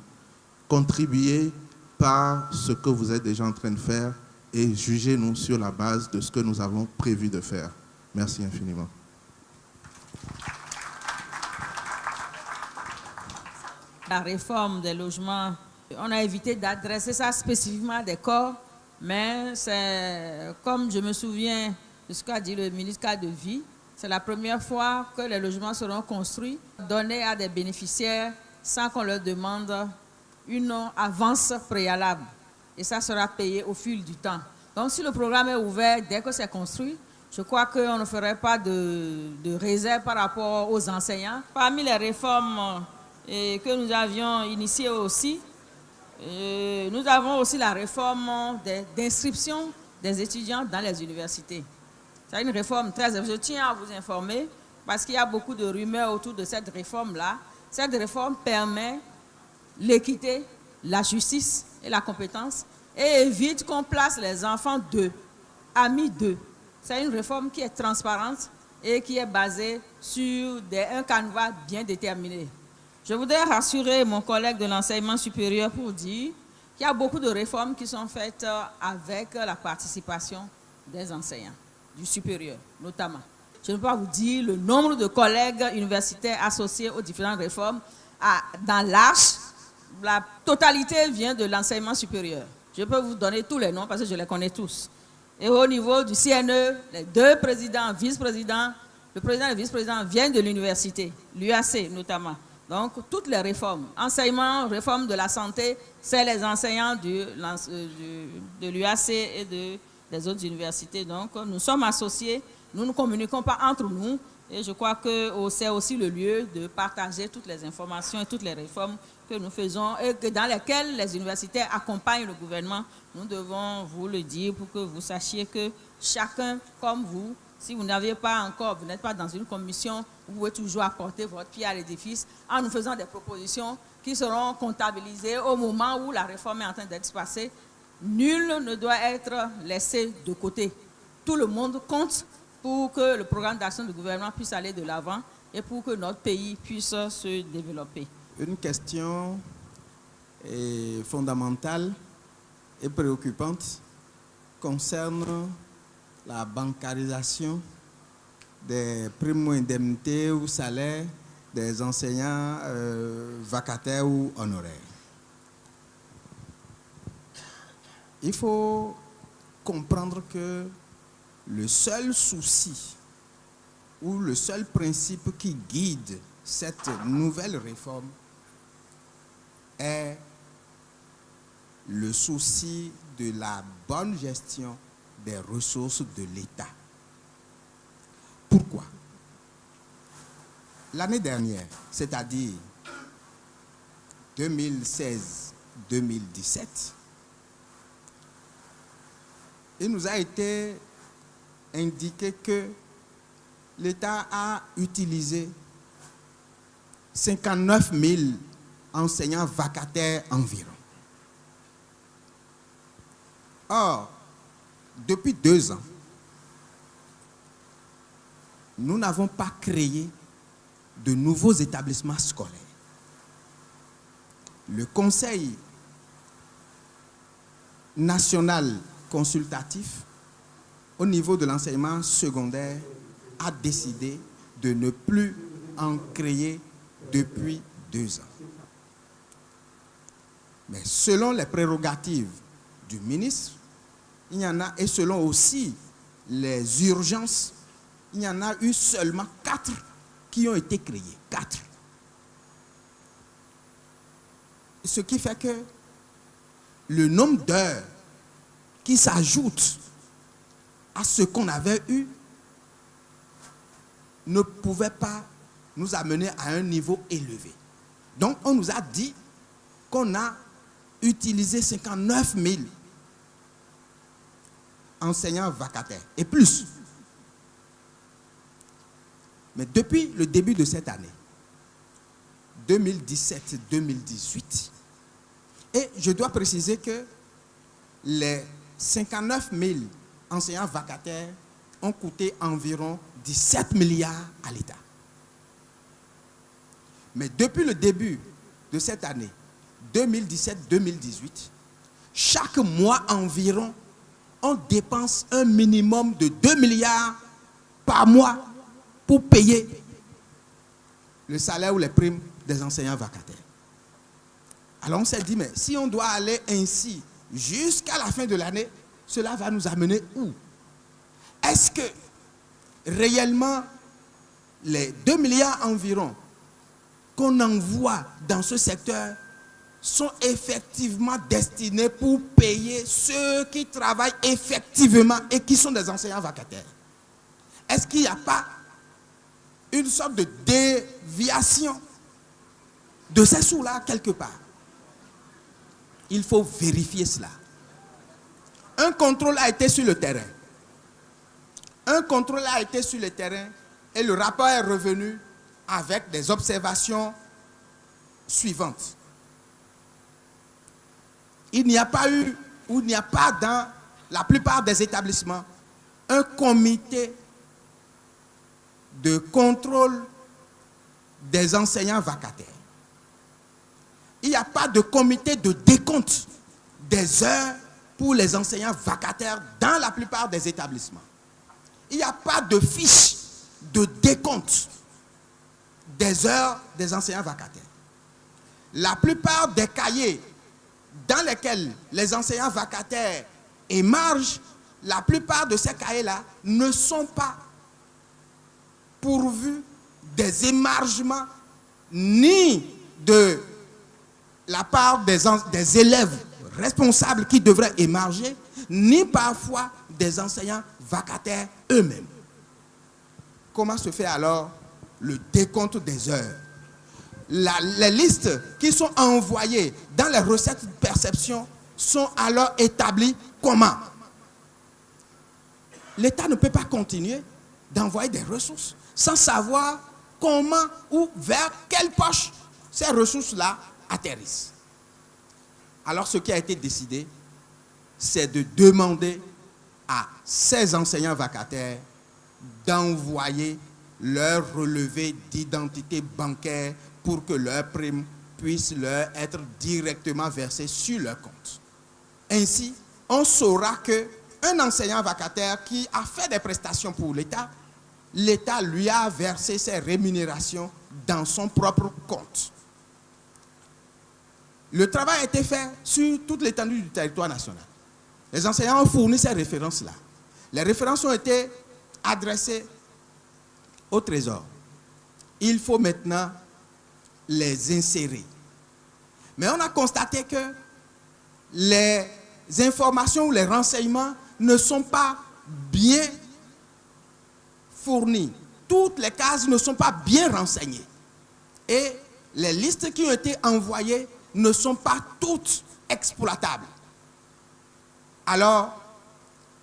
Contribuez par ce que vous êtes déjà en train de faire et jugez-nous sur la base de ce que nous avons prévu de faire. Merci infiniment. La réforme des logements, on a évité d'adresser ça spécifiquement à des corps, mais c'est comme je me souviens de ce qu'a dit le ministre Cadre de Vie, c'est la première fois que les logements seront construits, donnés à des bénéficiaires sans qu'on leur demande une avance préalable. Et ça sera payé au fil du temps. Donc si le programme est ouvert dès que c'est construit, je crois qu'on ne ferait pas de réserve par rapport aux enseignants. Parmi les réformes que nous avions initiées aussi, nous avons aussi la réforme d'inscription des étudiants dans les universités. C'est une réforme très... Je tiens à vous informer, parce qu'il y a beaucoup de rumeurs autour de cette réforme-là. Cette réforme permet l'équité, la justice et la compétence et évite qu'on place les enfants d'eux, amis d'eux. C'est une réforme qui est transparente et qui est basée sur un canevas bien déterminé. Je voudrais rassurer mon collègue de l'enseignement supérieur pour dire qu'il y a beaucoup de réformes qui sont faites avec la participation des enseignants, du supérieur notamment. Je ne peux pas vous dire le nombre de collègues universitaires associés aux différentes réformes. Dans l'Arche, la totalité vient de l'enseignement supérieur. Je peux vous donner tous les noms parce que je les connais tous. Et au niveau du CNE, les deux présidents, vice-présidents, le président et le vice-président viennent de l'université, l'UAC notamment. Donc, toutes les réformes, enseignement, réforme de la santé, c'est les enseignants de l'UAC et des autres universités. Donc, nous sommes associés, nous ne communiquons pas entre nous. Et je crois que c'est aussi le lieu de partager toutes les informations et toutes les réformes que nous faisons et dans lesquelles les universités accompagnent le gouvernement. Nous devons vous le dire pour que vous sachiez que chacun, comme vous, si vous n'avez pas encore, vous n'êtes pas dans une commission, vous pouvez toujours apporter votre pierre à l'édifice en nous faisant des propositions qui seront comptabilisées au moment où la réforme est en train d'être passée. Nul ne doit être laissé de côté. Tout le monde compte pour que le programme d'action du gouvernement puisse aller de l'avant et pour que notre pays puisse se développer. Une question fondamentale et préoccupante concerne la bancarisation des primo-indemnités ou salaires des enseignants vacataires ou honoraires. Il faut comprendre que le seul souci ou le seul principe qui guide cette nouvelle réforme est le souci de la bonne gestion des ressources de l'État. Pourquoi? L'année dernière, c'est-à-dire 2016-2017, il nous a été indiqué que l'État a utilisé 59 000 enseignants vacataires environ. Or, depuis 2 ans, nous n'avons pas créé de nouveaux établissements scolaires. Le Conseil national consultatif au niveau de l'enseignement secondaire a décidé de ne plus en créer depuis 2 ans. Mais selon les prérogatives du ministre, il y en a, et selon aussi les urgences, il y en a eu seulement 4 qui ont été créés. 4. Ce qui fait que le nombre d'heures qui s'ajoute à ce qu'on avait eu ne pouvait pas nous amener à un niveau élevé. Donc, on nous a dit qu'on a utilisé 59 000 enseignants vacataires et plus. Mais depuis le début de cette année, 2017-2018, et je dois préciser que les 59 000 enseignants vacataires ont coûté environ 17 milliards à l'État. Mais depuis le début de cette année, 2017-2018, chaque mois environ, on dépense un minimum de 2 milliards par mois pour payer le salaire ou les primes des enseignants vacataires. Alors on s'est dit, mais si on doit aller ainsi jusqu'à la fin de l'année, cela va nous amener où? Est-ce que réellement les 2 milliards environ qu'on envoie dans ce secteur sont effectivement destinés pour payer ceux qui travaillent effectivement et qui sont des enseignants vacataires? Est-ce qu'il n'y a pas une sorte de déviation de ces sous-là quelque part? Il faut vérifier cela. Un contrôle a été sur le terrain. Un contrôle a été sur le terrain et le rapport est revenu avec des observations suivantes. Il n'y a pas eu, ou il n'y a pas dans la plupart des établissements, un comité de contrôle des enseignants vacataires. Il n'y a pas de comité de décompte des heures pour les enseignants vacataires dans la plupart des établissements. Il n'y a pas de fiche de décompte des heures des enseignants vacataires. La plupart des cahiers dans lesquels les enseignants vacataires émargent, la plupart de ces cahiers-là ne sont pas pourvus des émargements ni de la part des élèves responsables qui devraient émarger, ni parfois des enseignants vacataires eux-mêmes. Comment se fait alors le décompte des heures? Les listes qui sont envoyées dans les recettes de perception sont alors établies comment? L'État ne peut pas continuer d'envoyer des ressources sans savoir comment ou vers quelle poche ces ressources-là atterrissent. Alors ce qui a été décidé, c'est de demander à ces enseignants vacataires d'envoyer leur relevé d'identité bancaire pour que leur prime puisse leur être directement versée sur leur compte. Ainsi, on saura qu'un enseignant vacataire qui a fait des prestations pour l'État, l'État lui a versé ses rémunérations dans son propre compte. Le travail a été fait sur toute l'étendue du territoire national. Les enseignants ont fourni ces références-là. Les références ont été adressées au Trésor. Il faut maintenant les insérer. Mais on a constaté que les informations ou les renseignements ne sont pas bien fournis. Toutes les cases ne sont pas bien renseignées. Et les listes qui ont été envoyées ne sont pas toutes exploitables. Alors,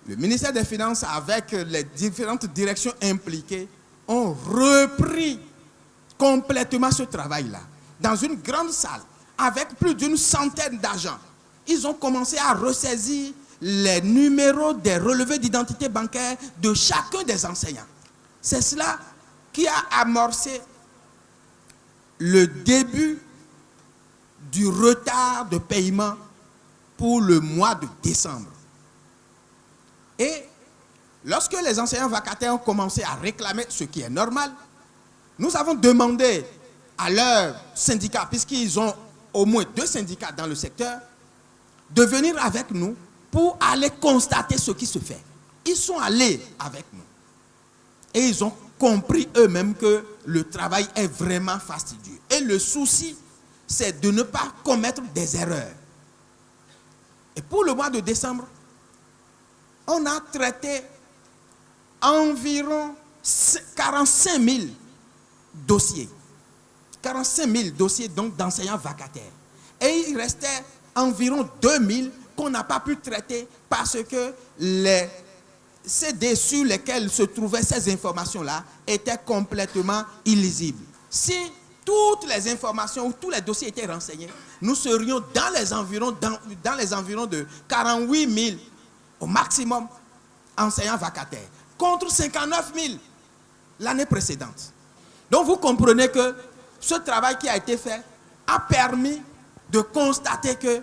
le ministère des Finances, avec les différentes directions impliquées, ont repris complètement ce travail-là. Dans une grande salle, avec plus d'une centaine d'agents, ils ont commencé à ressaisir les numéros des relevés d'identité bancaire de chacun des enseignants. C'est cela qui a amorcé le début du retard de paiement pour le mois de décembre. Et lorsque les enseignants vacataires ont commencé à réclamer, ce qui est normal, nous avons demandé à leurs syndicats, puisqu'ils ont au moins 2 syndicats dans le secteur, de venir avec nous pour aller constater ce qui se fait. Ils sont allés avec nous. Et ils ont compris eux-mêmes que le travail est vraiment fastidieux. Et le souci, c'est de ne pas commettre des erreurs. Et pour le mois de décembre, on a traité environ 45 000 dossiers. 45 000 dossiers donc d'enseignants vacataires. Et il restait environ 2 000 qu'on n'a pas pu traiter parce que les CD sur lesquels se trouvaient ces informations-là étaient complètement illisibles. Si toutes les informations ou tous les dossiers étaient renseignés, nous serions dans les environs de 48 000 au maximum enseignants vacataires, contre 59 000 l'année précédente. Donc vous comprenez que ce travail qui a été fait a permis de constater qu'il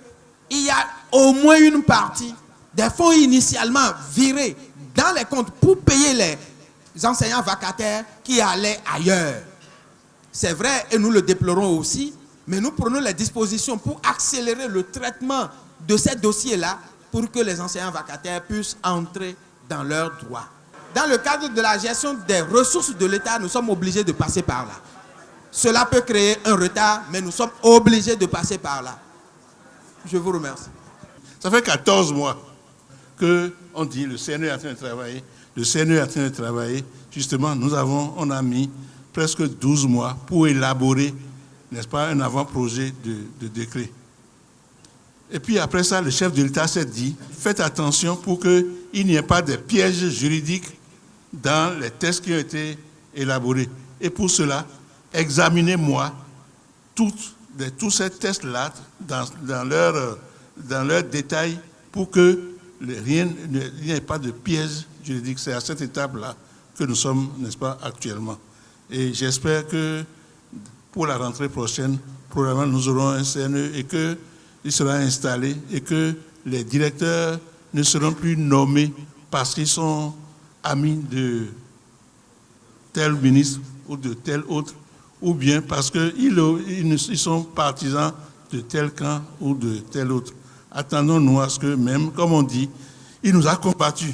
y a au moins une partie des fonds initialement virés dans les comptes pour payer les enseignants vacataires qui allaient ailleurs. C'est vrai et nous le déplorons aussi, mais nous prenons les dispositions pour accélérer le traitement de ces dossiers-là pour que les enseignants vacataires puissent entrer dans leurs droits. Dans le cadre de la gestion des ressources de l'État, nous sommes obligés de passer par là. Cela peut créer un retard, mais nous sommes obligés de passer par là. Je vous remercie. Ça fait 14 mois qu'on dit le CNE est en train de travailler. Le CNE est en train de travailler. Justement, on a mis presque 12 mois pour élaborer, n'est-ce pas, un avant-projet de décret. Et puis après ça, le chef de l'État s'est dit, faites attention pour qu'il n'y ait pas de pièges juridiques dans les textes qui ont été élaborés. Et pour cela, examinez-moi tous ces tests-là dans leur détail pour que il n'y ait pas de pièges juridiques. C'est à cette étape-là que nous sommes, n'est-ce pas, actuellement. Et j'espère que pour la rentrée prochaine, probablement nous aurons un CNE et qu'il sera installé et que les directeurs ne seront plus nommés parce qu'ils sont amis de tel ministre ou de tel autre, ou bien parce qu'ils sont partisans de tel camp ou de tel autre. Attendons-nous à ce que même, comme on dit, il nous a combattus,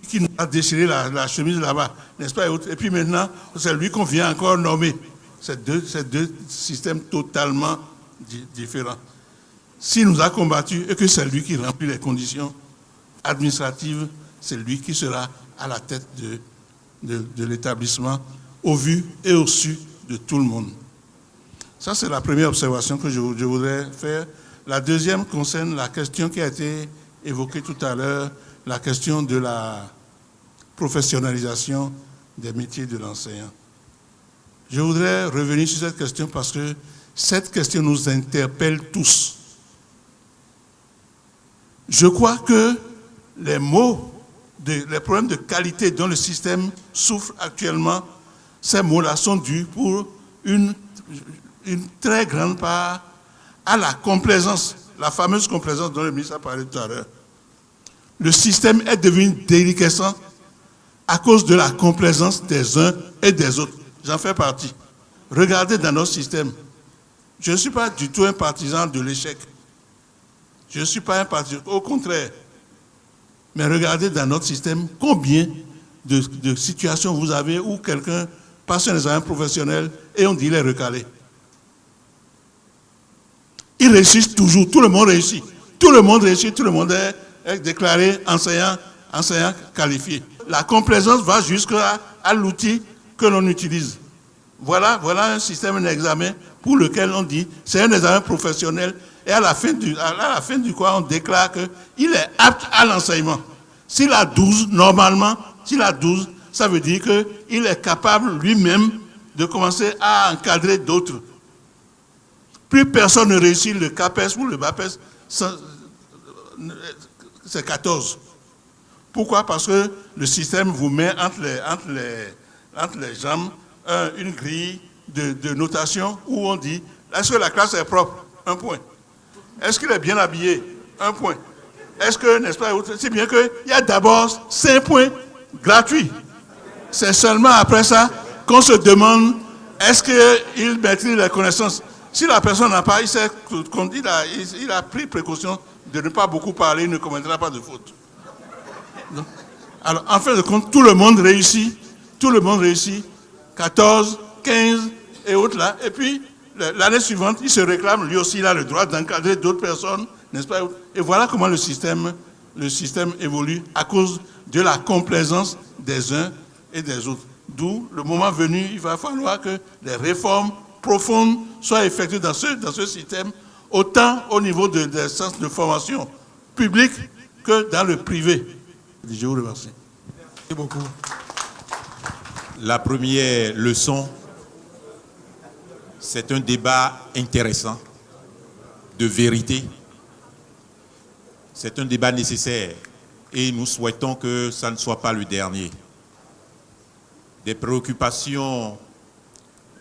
qui nous a déchiré la chemise là-bas, n'est-ce pas? Et puis maintenant, c'est lui qu'on vient encore nommer. C'est deux systèmes totalement différents. S'il nous a combattus et que c'est lui qui remplit les conditions administratives c'est lui qui sera à la tête de l'établissement, au vu et au su de tout le monde. Ça, c'est la première observation que je voudrais faire. La deuxième concerne la question qui a été évoquée tout à l'heure, la question de la professionnalisation des métiers de l'enseignant. Je voudrais revenir sur cette question parce que cette question nous interpelle tous. Je crois que les problèmes de qualité dont le système souffre actuellement, ces mots-là sont dus pour une très grande part à la complaisance, la fameuse complaisance dont le ministre a parlé tout à l'heure. Le système est devenu déliquescent à cause de la complaisance des uns et des autres. J'en fais partie. Regardez dans notre système. Je ne suis pas du tout un partisan de l'échec. Je ne suis pas un partisan, au contraire. Mais regardez dans notre système combien de situations vous avez où quelqu'un passe un examen professionnel et on dit qu'il est recalé. Ils réussissent toujours, tout le monde réussit. Tout le monde réussit, tout le monde est déclaré enseignant qualifié. La complaisance va jusqu'à l'outil que l'on utilise. Voilà un système d'examen pour lequel on dit c'est un examen professionnel et à la fin du quoi on déclare qu'il est apte à l'enseignement. S'il a 12, normalement, ça veut dire qu'il est capable lui-même de commencer à encadrer d'autres. Plus personne ne réussit le CAPES ou le BAPES, c'est 14. Pourquoi? Parce que le système vous met entre les jambes une grille de notation où on dit est-ce que la classe est propre? 1 point. Est-ce qu'il est bien habillé? 1 point. Est-ce que, n'est-ce pas, c'est bien qu'il y a d'abord 5 points gratuits. C'est seulement après ça qu'on se demande est-ce qu'il maîtrise les connaissances. Si la personne n'a pas, il a pris précaution de ne pas beaucoup parler, il ne commettra pas de faute. Non. Alors, en fin de compte, tout le monde réussit. 14, 15 et autres là. Et puis, l'année suivante, il se réclame, lui aussi, il a le droit d'encadrer d'autres personnes, n'est-ce pas? Et voilà comment le système évolue à cause de la complaisance des uns et des autres. D'où, le moment venu, il va falloir que des réformes profondes soient effectuées dans ce système, autant au niveau des centres de formation publics que dans le privé. Je vous remercie. Merci beaucoup. La première leçon, c'est un débat intéressant, de vérité. C'est un débat nécessaire et nous souhaitons que ça ne soit pas le dernier. Des préoccupations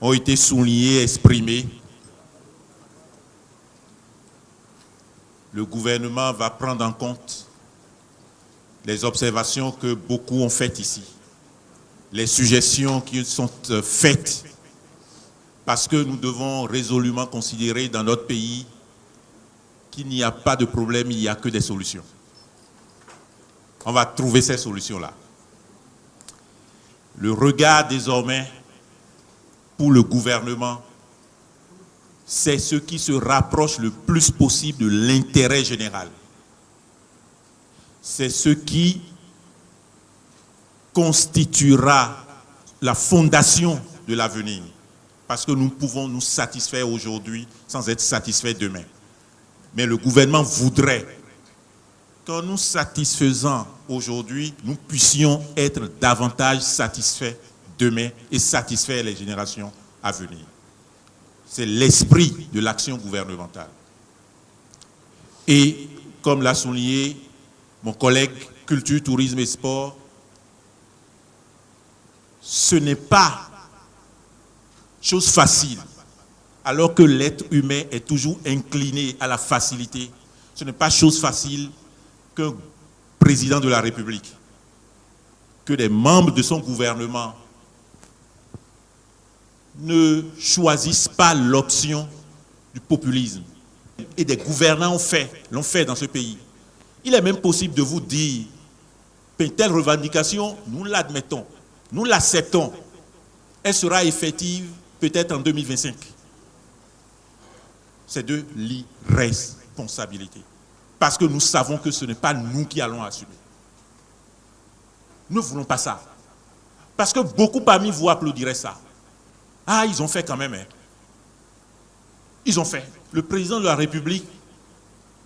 ont été soulignées, exprimées. Le gouvernement va prendre en compte les observations que beaucoup ont faites ici, les suggestions qui sont faites, parce que nous devons résolument considérer dans notre pays qu'il n'y a pas de problème, il n'y a que des solutions. On va trouver ces solutions-là. Le regard désormais pour le gouvernement, c'est ce qui se rapproche le plus possible de l'intérêt général. C'est ce qui constituera la fondation de l'avenir. Parce que nous pouvons nous satisfaire aujourd'hui sans être satisfaits demain. Mais le gouvernement voudrait qu'en nous satisfaisant aujourd'hui, nous puissions être davantage satisfaits demain et satisfaire les générations à venir. C'est l'esprit de l'action gouvernementale. Et comme l'a souligné mon collègue Culture, Tourisme et Sport, ce n'est pas chose facile, alors que l'être humain est toujours incliné à la facilité. Ce n'est pas chose facile qu'un président de la République, que des membres de son gouvernement ne choisissent pas l'option du populisme. Et des gouvernants l'ont fait dans ce pays. Il est même possible de vous dire qu'une telle revendication, nous l'admettons, nous l'acceptons. Elle sera effective peut-être en 2025. C'est de l'irresponsabilité. Parce que nous savons que ce n'est pas nous qui allons assumer. Nous ne voulons pas ça. Parce que beaucoup parmi vous applaudiraient ça. Ah, ils ont fait quand même. Hein. Ils ont fait. Le président de la République,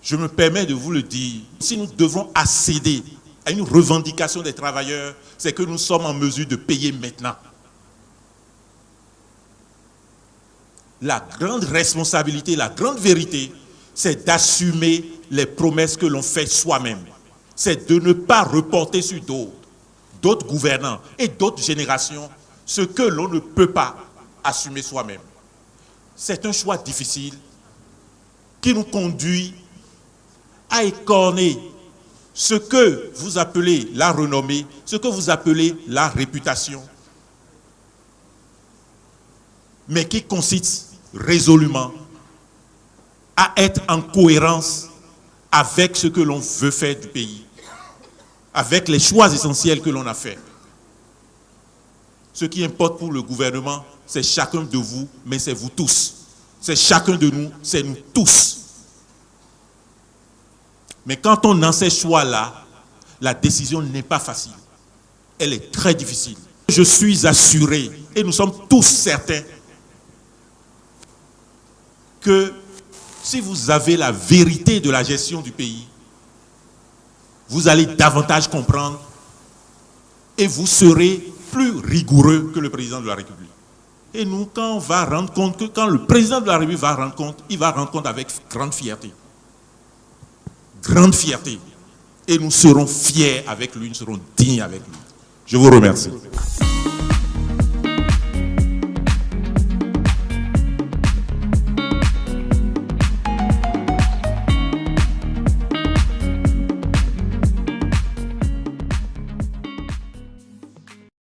je me permets de vous le dire, si nous devons accéder à une revendication des travailleurs, c'est que nous sommes en mesure de payer maintenant. La grande responsabilité, la grande vérité, c'est d'assumer les promesses que l'on fait soi-même. C'est de ne pas reporter sur d'autres gouvernants et d'autres générations ce que l'on ne peut pas assumer soi-même. C'est un choix difficile qui nous conduit à écorner ce que vous appelez la renommée, ce que vous appelez la réputation, mais qui consiste résolument à être en cohérence avec ce que l'on veut faire du pays, avec les choix essentiels que l'on a faits. Ce qui importe pour le gouvernement, c'est chacun de vous, mais c'est vous tous. C'est chacun de nous, c'est nous tous. Mais quand on a ces choix-là, la décision n'est pas facile. Elle est très difficile. Je suis assuré, et nous sommes tous certains, que si vous avez la vérité de la gestion du pays, vous allez davantage comprendre et vous serez plus rigoureux que le président de la République. Et nous, quand on va rendre compte que quand le président de la République va rendre compte, il va rendre compte avec grande fierté. Grande fierté. Et nous serons fiers avec lui, nous serons dignes avec lui. Je vous remercie.